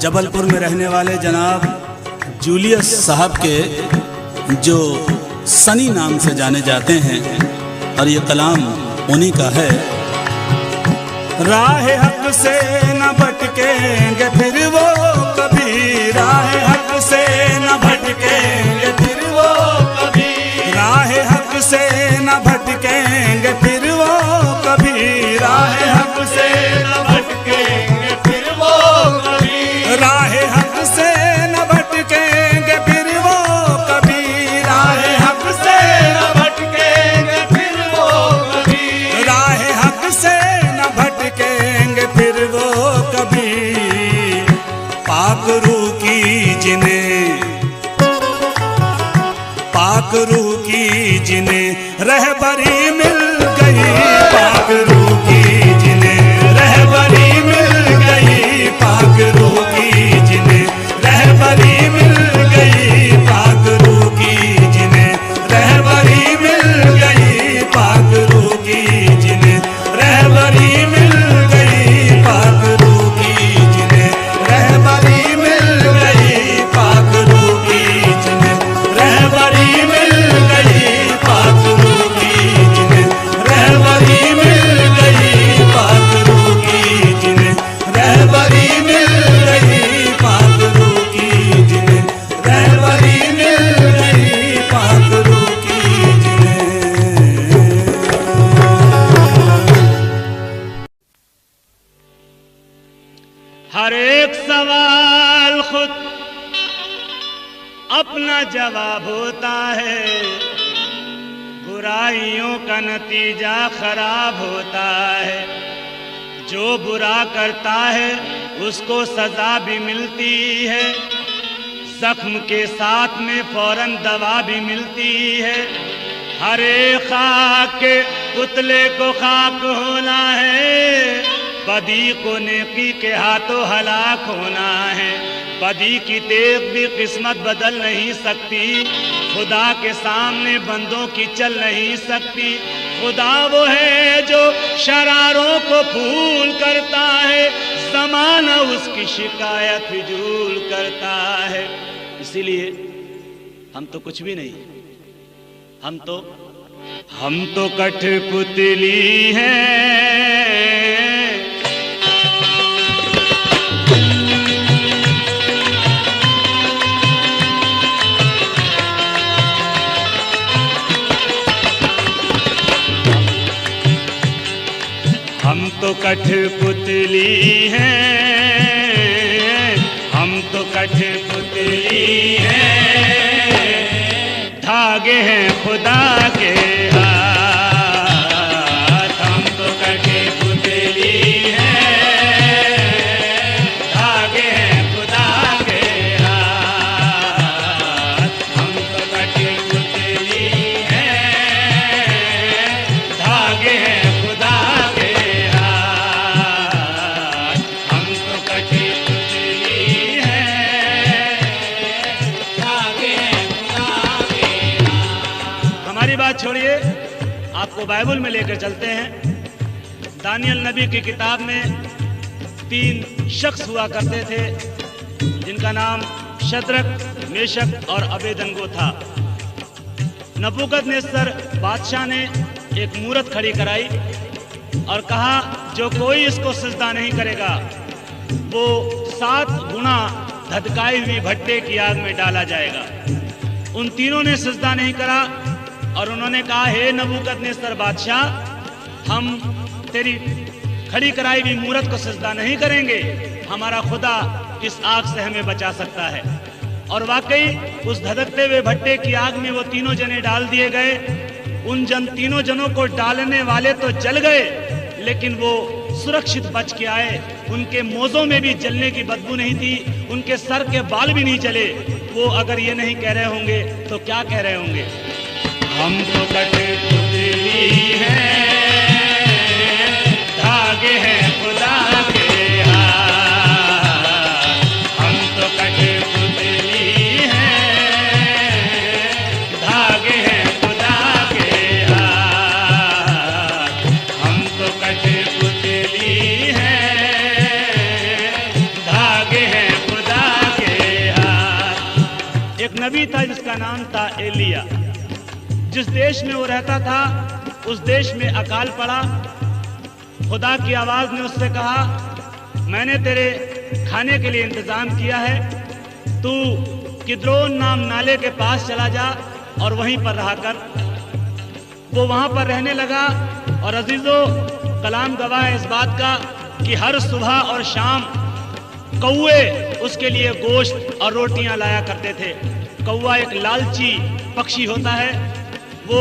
जबलपुर में रहने वाले जनाब जूलियस साहब के, जो सनी नाम से जाने जाते हैं, और ये कलाम उन्हीं का है। राह हक से न भटकेंगे फिर वो कभी, राह हक से न भटकेंगे फिर वो कभी, राह हक से न भटकेंगे फिर वो कभी, राह हक से न भटकेंगे फिर वो कभी, कभी पाक रूह की जिन्हें, पाक रूह की जिन्हें रहबरी मिल गई, पाक रूह की जिन्हें रहबरी मिल गई, पाक रूह की जिन्हें रहबरी मिल गई, पाक रूह की जिन्हें रहबरी मिल गई, पाक रूह की जिन्हें रहबरी मिल गई, पाक रूह की जिन्हें रहबरी मिल गई, पाक रूह की जिन्हें रहबरी मिल गई, पाक रूह की जिन्हें रहबरी मिल गई, पाक रूह की जिन्हें रहबरी मिल गई, पाक रूह की जिन्हें रहबरी मिल गई, पाक रूह की जिन्हें। हर एक सवाल खुद अपना जवाब होता है, बुराइयों का नतीजा खराब होता है, जो बुरा करता है उसको सजा भी मिलती है, जख्म के साथ में फौरन दवा भी मिलती है, हर एक खाक के पुतले को खाक होना है, बदी को नेकी के हाथों हलाक होना है, बदी की तेज भी किस्मत बदल नहीं सकती, खुदा के सामने बंदों की चल नहीं सकती, खुदा वो है जो शरारों को फूल करता है, ज़माना उसकी शिकायत फिजूल करता है। इसीलिए हम तो कुछ भी नहीं, हम तो कठपुतली हैं, हम तो कठपुतली हैं, हम तो कठपुतली हैं, धागे हैं खुदा के हाथ, हम तो कठपुतली हैं, धागे हैं खुदा के हाथ, हम तो कठपुतली हैं, धागे हैं खुदा के हाथ, हम तो कठपुतली हैं, धागे हैं खुदा के हाथ। हमारी बात छोड़िए, आपको बाइबल में लेकर चलते हैं। दानियल नबी की किताब में 3 शख्स हुआ करते थे, जिनका नाम शद्रक, मेशक और अबेदनगो था। नबूकदनेस्सर बादशाह ने एक मूरत खड़ी कराई और कहा, जो कोई इसको सजदा नहीं करेगा वो 7 गुना धधकाई हुई भट्टे की आग में डाला जाएगा। उन तीनों ने सजदा नहीं करा और उन्होंने कहा, हे नबूकदनेस्सर बादशाह, हम तेरी खड़ी कराई हुई मूरत को सजदा नहीं करेंगे, हमारा खुदा इस आग से हमें बचा सकता है। और वाकई उस धधकते हुए भट्टे की आग में वो तीनों जने डाल दिए गए। उन तीनों जनों को डालने वाले तो जल गए, लेकिन वो सुरक्षित बच के आए। उनके मोज़ों में भी जलने की बदबू नहीं थी, उनके सर के बाल भी नहीं जले। वो अगर ये नहीं कह रहे होंगे तो क्या कह रहे होंगे? हम तो कठपुतली हैं, धागे हैं खुदा के हाथ, हम तो कठपुतली हैं, धागे हैं खुदा के हाथ, हम तो कठपुतली हैं, धागे हैं खुदा के हाथ। एक नबी था जिसका नाम था एलिया। जिस देश में वो रहता था उस देश में अकाल पड़ा। खुदा की आवाज ने उससे कहा, मैंने तेरे खाने के लिए इंतजाम किया है, तू किद्रोन नाम नाले के पास चला जा और वहीं पर रहा कर। वो वहां पर रहने लगा और अजीजों, कलाम गवाह है इस बात का कि हर सुबह और शाम कौवे उसके लिए गोश्त और रोटियां लाया करते थे। कौवा एक लालची पक्षी होता है, वो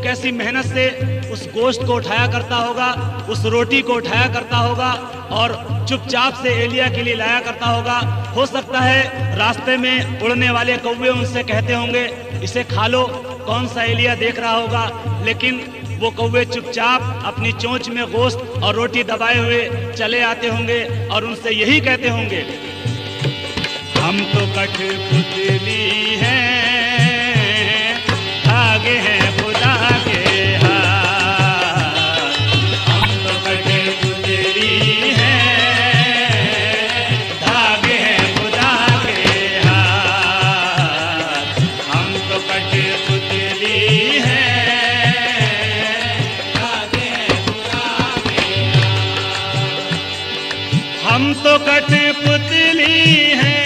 कैसी मेहनत से उस गोश्त को उठाया करता होगा, उस रोटी को उठाया करता होगा और चुपचाप से एलिया के लिए लाया करता होगा। हो सकता है रास्ते में उड़ने वाले कौवे उनसे कहते होंगे इसे खा लो, कौन सा एलिया देख रहा होगा, लेकिन वो कौवे चुपचाप अपनी चोंच में गोश्त और रोटी दबाए हुए चले आते होंगे और उनसे यही कहते होंगे, हम तो कठपुतली हैं, आगे हैं खुदा के हाथ। हम तो कठपुतली हैं, धागे हैं खुदा के हाथ। हम तो कठपुतली हैं, धागे हैं खुदा के हाथ। हम तो कठपुतली हैं,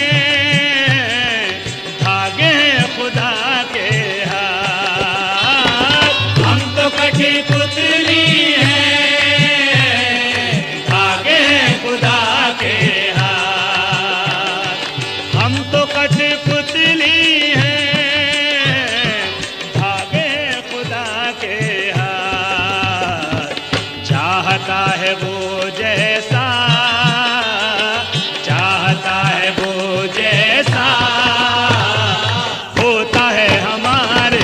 कठपुतली हैं, धागे हैं खुदा के हाथ। हम तो कठपुतली हैं, धागे हैं खुदा के हाथ। चाहता है वो जैसा, चाहता है वो जैसा होता है हमारे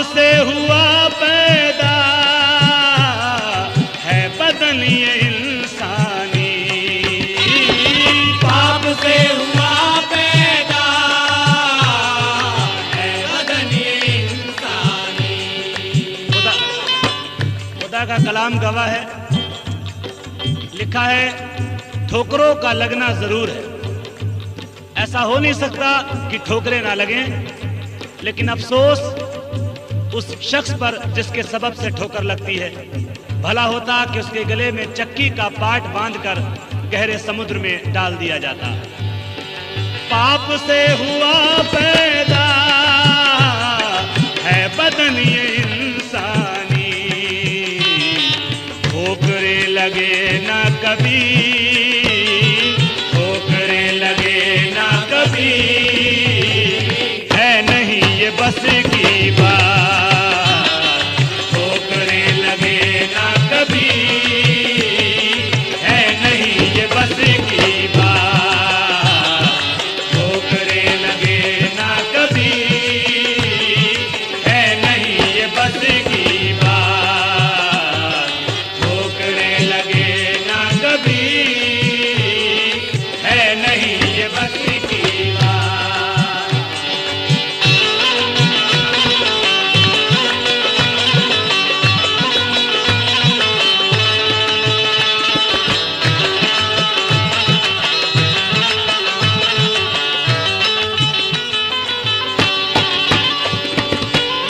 से हुआ पैदा है बदन ये इंसानी। पाप से हुआ पैदा है बदन ये इंसानी। खुदा का कलाम गवाह है, लिखा है ठोकरों का लगना जरूर है। ऐसा हो नहीं सकता कि ठोकरें ना लगें, लेकिन अफसोस उस शख्स पर जिसके सबब से ठोकर लगती है। भला होता कि उसके गले में चक्की का पाट बांधकर गहरे समुद्र में डाल दिया जाता। पाप से हुआ पैदा है बदन ये इंसानी, ठोकरे लगे ना कभी, ठोकरे लगे ना कभी, है नहीं ये बस की बात।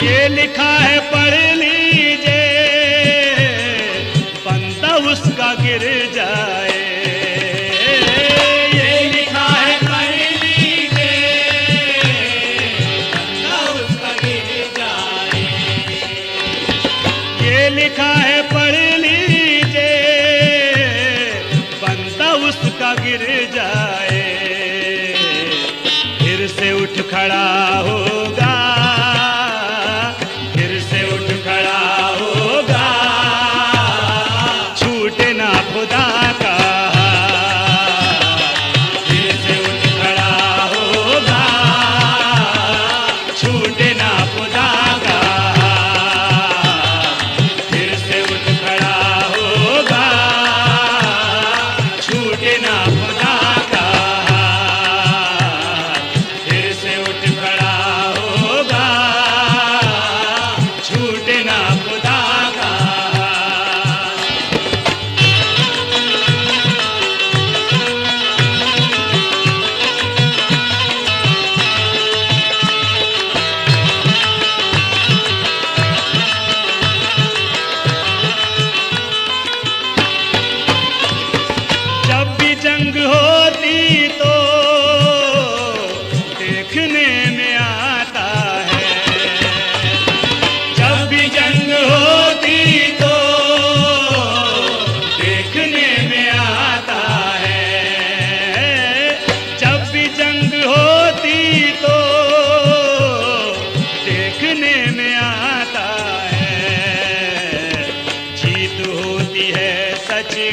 ये लिखा है पढ़ लीजिए, बंदा उसका गिर जाए। ये लिखा है पढ़ लीजिए, बंदा उसका गिर जाए। ये लिखा है पढ़ लीजिए, बंदा उसका गिर जाए। फिर से उठ खड़ा होगा, खड़ा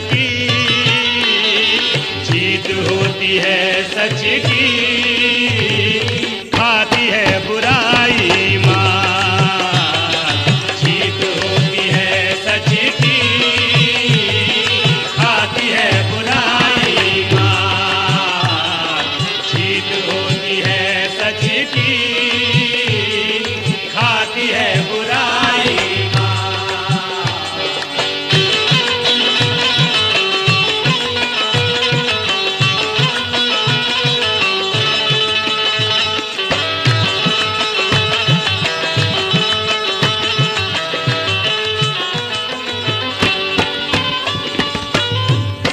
की, जीत होती है सच की, खाती है बुराई मात। जीत होती है सच की, खाती है बुराई मात। जीत होती है सच की, खाती है बुराई मात।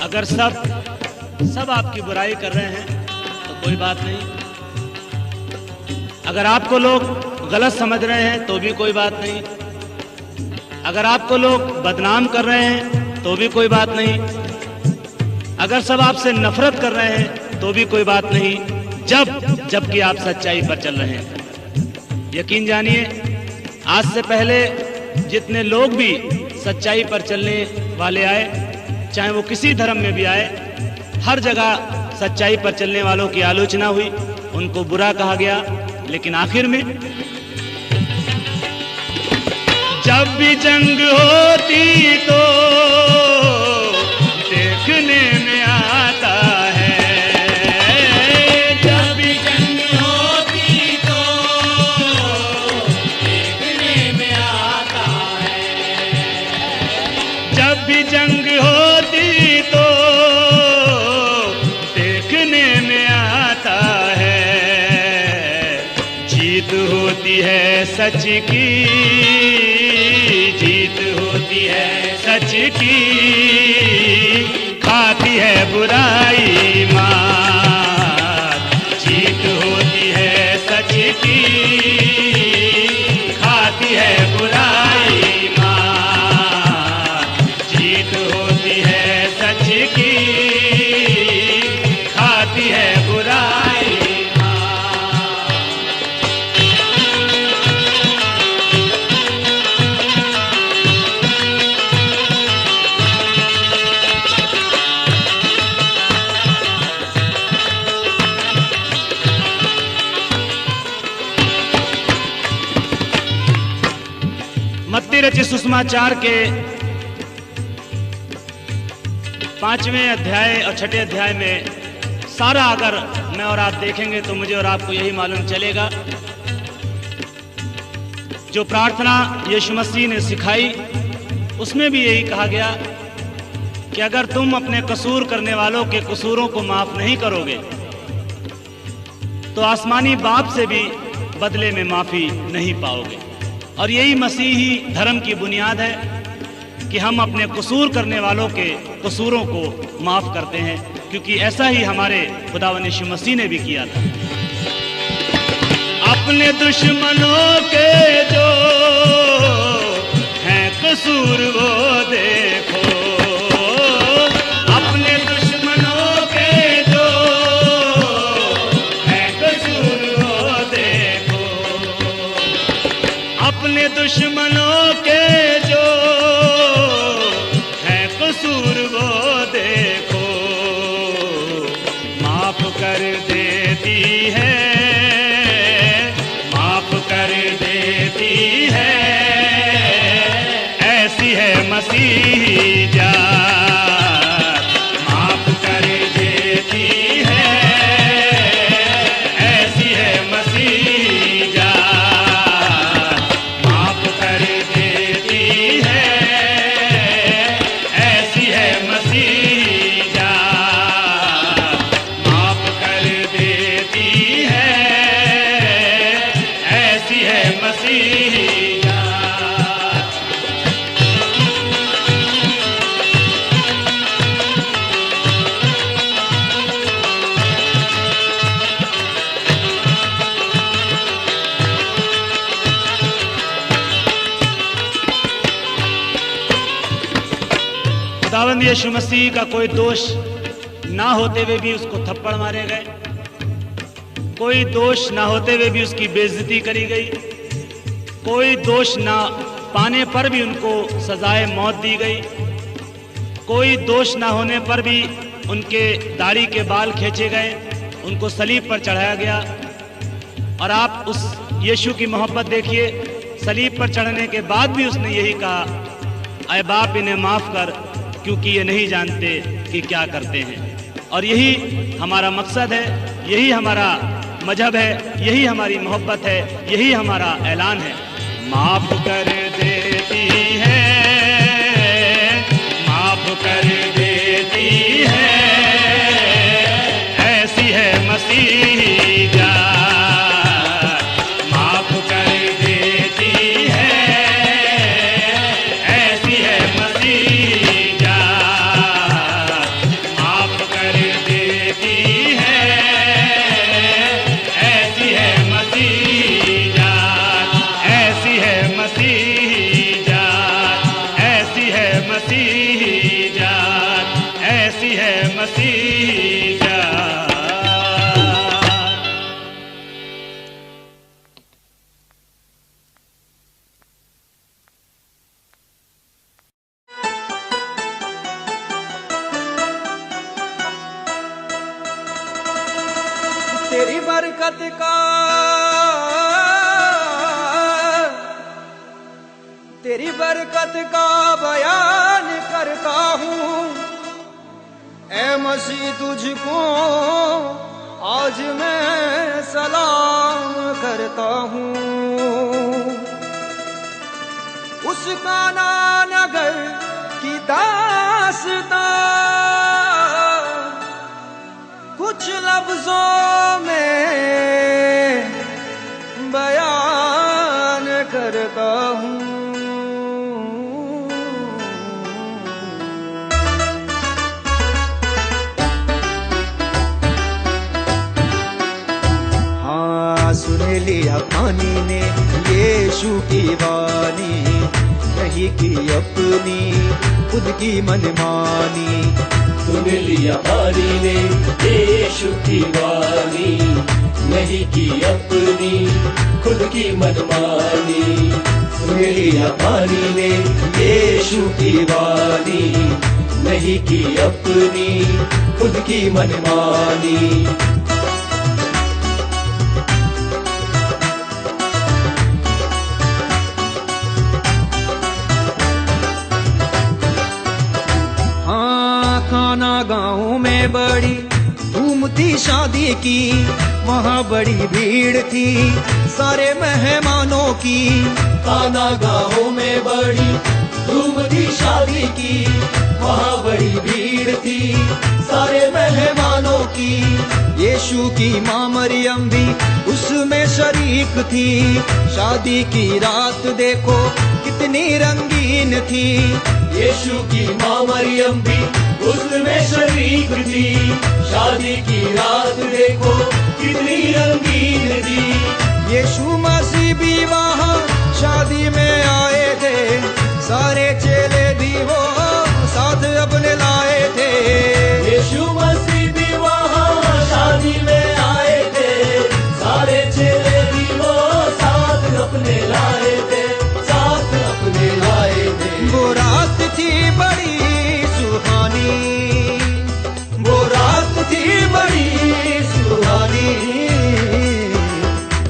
अगर सब आपकी बुराई कर रहे हैं तो कोई बात नहीं। अगर आपको लोग गलत समझ रहे हैं तो भी कोई बात नहीं। अगर आपको लोग बदनाम कर रहे हैं तो भी कोई बात नहीं। अगर सब आपसे नफरत कर रहे हैं तो भी कोई बात नहीं, जबकि आप सच्चाई पर चल रहे हैं। यकीन जानिए, आज से पहले जितने लोग भी सच्चाई पर चलने वाले आए, चाहे वो किसी धर्म में भी आए, हर जगह सच्चाई पर चलने वालों की आलोचना हुई, उनको बुरा कहा गया। लेकिन आखिर में जब भी जंग होती तो देखने में आता है। जब भी जंग होती तो देखने में आता है। जब भी जंग होती तो देखने में आता है। जीत होती है सच की, जीत होती है सच की, खाती है बुराई मात। जीत होती है सच की, खाती है बुराई मात। जीत होती है सच की, खाती है बुराई मात। मत्ती रचित सुसमाचार के 5वें अध्याय और 6ठे अध्याय में सारा अगर मैं और आप देखेंगे तो मुझे और आपको यही मालूम चलेगा, जो प्रार्थना यीशु मसीह ने सिखाई उसमें भी यही कहा गया कि अगर तुम अपने कसूर करने वालों के कसूरों को माफ नहीं करोगे तो आसमानी बाप से भी बदले में माफी नहीं पाओगे। और यही मसीही धर्म की बुनियाद है कि हम अपने कसूर करने वालों के कसूरों को माफ करते हैं, क्योंकि ऐसा ही हमारे खुदावंद यीशु मसीह ने भी किया था। अपने दुश्मनों के जो हैं कसूर वो देखो, अपने दुश्मनों के जो हैं कसूर वो देखो, अपने दुश्मनों के जो हैं कसूर वो देखो, माफ कर देती है, माफ कर देती है, ऐसी है मसीही जात। माफ कर देती है, ऐसी है मसीही जात। माफ कर देती है, ऐसी है मसीही जात। माफ कर देती है, ऐसी है मसीही जात। खुदावंद यीशु मसीह का कोई दोष ना होते हुए भी उसको थप्पड़ मारे गए, कोई दोष ना होते हुए भी उसकी बेइज्जती करी गई, कोई दोष ना पाने पर भी उनको सजाए मौत दी गई। कोई दोष ना होने पर भी उनके दाढ़ी के बाल खींचे गए, उनको सलीब पर चढ़ाया गया। और आप उस यीशु की मोहब्बत देखिए, सलीब पर चढ़ने के बाद भी उसने यही कहा, ऐ बाप इन्हें माफ़ कर, क्योंकि ये नहीं जानते कि क्या करते हैं। और यही हमारा मकसद है, यही हमारा मजहब है, यही हमारी मोहब्बत है, यही हमारा ऐलान है। माफ़ कर देती है, माफ़ कर देती है, ऐसी है मसीह जान। माफ़ कर देती है, ऐसी है मसीह जान। माफ़ कर देती है, ऐसी है मसीह जान, ऐसी है मसीह जान, ऐसी है मसीह जान, ऐसी है मसीह जान। तेरी बरकत का, तेरी बरकत का बयान करता हूँ, ऐ मसीह तुझको आज मैं सलाम करता हूँ। उस काना नगर की दास्तां कुछ लफ्जों में बयान करता हूँ। हाँ, सुन लिया पानी ने यीशु की वाणी, नहीं की अपनी खुद की मनमानी। सुन लिया पानी ने यीशु की वाणी, नहीं की अपनी खुद की मनमानी। सुन लिया पानी ने यीशु की वाणी, नहीं की अपनी खुद की मनमानी। काना गाँव में बड़ी धूम थी शादी की, वहाँ बड़ी भीड़ थी सारे मेहमानों की। काना गाँव में बड़ी धूम थी शादी की, वहाँ बड़ी भीड़ थी सारे मेहमानों की। यीशु की माँ मरियम भी उसमें शरीक थी, शादी की रात देखो कितनी रंगीन थी। यीशु की माँ मरियम भी उसमें शरीक थी, शादी की रात देखो कितनी रंगीन थी। यीशु मसीह भी वहाँ शादी में आए थे, सारे चेले भी वो साथ अपने लाए थे। यीशु मसीह भी वहाँ शादी में आए थे, सारे चेले भी वो साथ अपने लाए थे, साथ अपने लाए थे। वो रात थी बड़ी सुहानी, वो रात थी बड़ी सुहानी।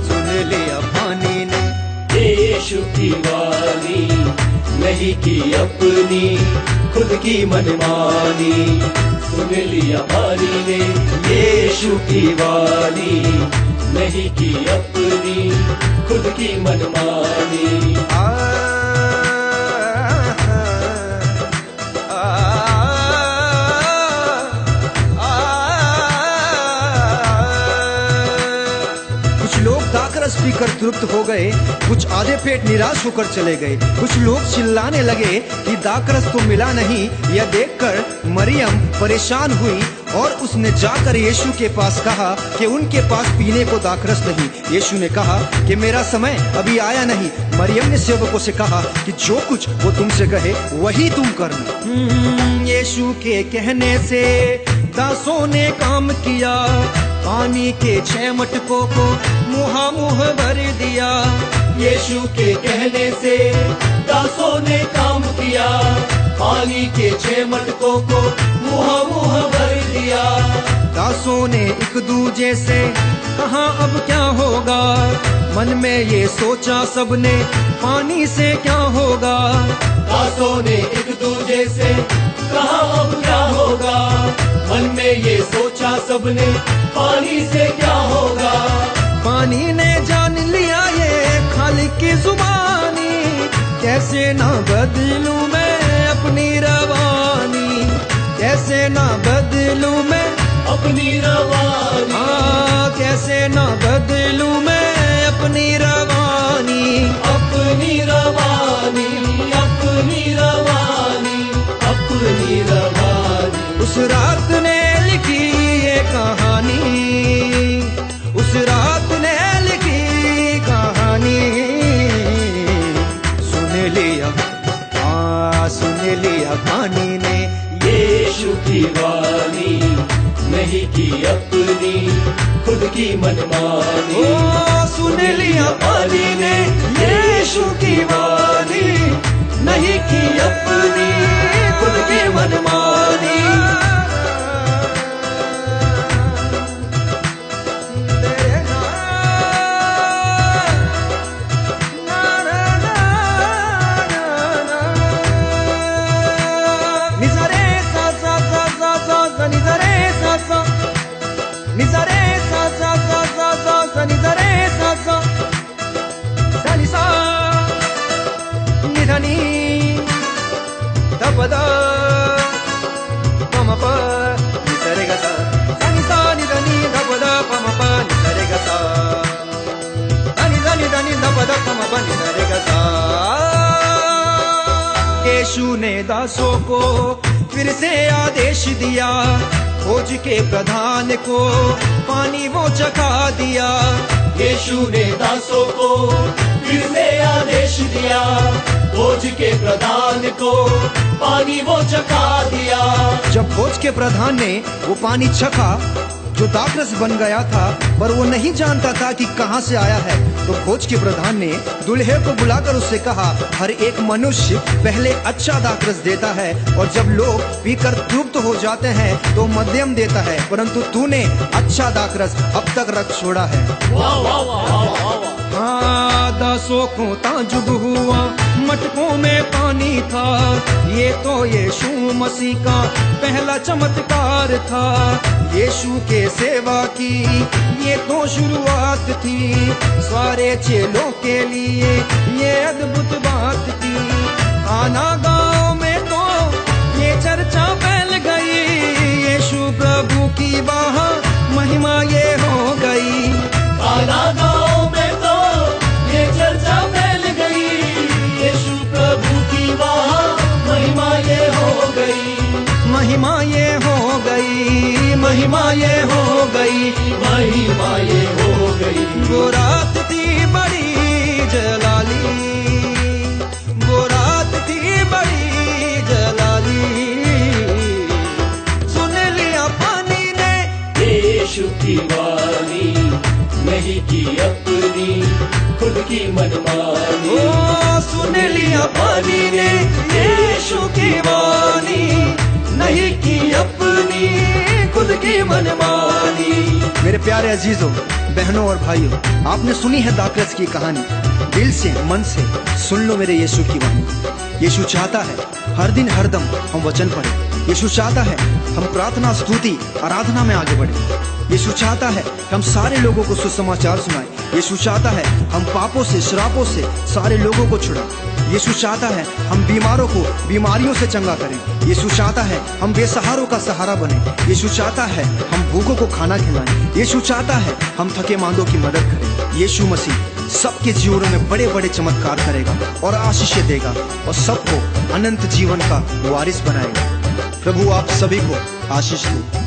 सुन लिया पानी ने यीशु की वाणी, नहीं की अपनी खुद की मनमानी। सुन लिया पानी ने यीशु की वाणी, नहीं की अपनी खुद की मनमानी। दाखरस पीकर तृप्त हो गए, कुछ आधे पेट निराश होकर चले गए। कुछ लोग चिल्लाने लगे कि दाखरस तो मिला नहीं। यह देखकर मरियम परेशान हुई और उसने जाकर यीशु के पास कहा कि उनके पास पीने को दाखरस नहीं। यीशु ने कहा कि मेरा समय अभी आया नहीं। मरियम ने सेवकों से कहा कि जो कुछ वो तुमसे कहे वही तुम करना। यीशु के कहने से दासों ने काम किया, पानी के 6 मटकों को मुँह भर दिया। यीशु के कहने से दासों ने काम किया, पानी के 6 मटकों को मुँह भर दिया। दासों ने एक दूजे से कहा अब क्या होगा, मन में ये सोचा सबने पानी से क्या होगा। दासों ने एक दूजे से कहा अब क्या होगा, मन में ये सोचा सबने पानी से क्या होगा। पानी ने जान लिया ये खालिक की जुबानी, कैसे ना बदलूं मैं अपनी रवानी, कैसे ना बदलूं मैं अपनी रवानी। हाँ, कैसे ना बदलूं मैं अपनी रवानी, अपनी रवानी, अपनी रवानी, अपनी रवानी। उस रात ने लिखी ये कहानी, उस रात ने लिखी कहानी। सुन लिया, हाँ सुन लिया पानी ने यीशु की वाणी, नहीं की अपनी खुद की मनमानी। ओ सुन लिया पानी ने यीशु की वाणी, नहीं की अपनी खुद की मनमानी। Pada, pama pa, ni sa re ga sa, sa ni da ni da pada, pama pa, ni sa re ga sa, sa ni da ni da pada, pama pa, ni sa re ga sa। यीशु ने दासों को फिर से आदेश दिया, खोज के प्रधान को पानी वो चखा दिया। यीशु ने दासों को फिर से आदेश दिया, खोज के प्रधान को पानी वो चखा दिया। जब खोज के प्रधान ने वो पानी चखा जो दाखरस बन गया था, पर वो नहीं जानता था कि कहां से आया है, तो खोज के प्रधान ने दूल्हे को बुलाकर उससे कहा, हर एक मनुष्य पहले अच्छा दाखरस देता है और जब लोग पीकर तृप्त हो जाते हैं तो मध्यम देता है, परंतु तूने अच्छा दाखरस अब तक रख छोड़ा है। वाह वाह वाह वाह। हाँ, दासों को ताजुब हुआ, मटकों में पानी था, ये तो यीशु मसीह का पहला चमत्कार था। यीशु के सेवा की ये तो शुरुआत थी, सारे चेलों के लिए ये अद्भुत बात थी। आना गांव में तो ये चर्चा फैल गई, यीशु प्रभु की वहाँ महिमा ये हो गई। आना गांव में तो ये चर्चा फैल गई, यीशु प्रभु की वहाँ महिमा ये हो गई। महिमा ये हो गई, महिमा ये हो गई, महिमा ये हो गई। वो रात थी बड़ी जलाली, वो रात थी बड़ी जलाली। सुन लिया पानी ने यीशु की वाणी, नहीं की अपनी खुद की मनमानी। ओ सुन लिया पानी ने यीशु की वाणी, नहीं की अपनी खुद की मनमानी। मेरे प्यारे अजीजों, बहनों और भाइयों, आपने सुनी है दाखरस की कहानी। दिल से मन से सुन लो मेरे यीशु की वाणी। यीशु चाहता है हर दिन हर दम हम वचन पढ़ें। यीशु चाहता है हम प्रार्थना स्तुति आराधना में आगे बढ़ें। यीशु चाहता है हम सारे लोगों को सुसमाचार सुनाएं। यीशु चाहता है हम पापों से श्रापों से सारे लोगों को छुड़ाएं। यीशु चाहता है हम बीमारों को बीमारियों से चंगा करें। यीशु चाहता है हम बेसहारों का सहारा बने। यीशु चाहता है हम भूखों को खाना खिलाएं। यीशु चाहता है हम थके मांदों की मदद करें। यीशु मसीह सबके जीवनों में बड़े बड़े चमत्कार करेगा और आशीषें देगा और सबको अनंत जीवन का वारिस बनाएगा। प्रभु आप सभी को आशीष दे।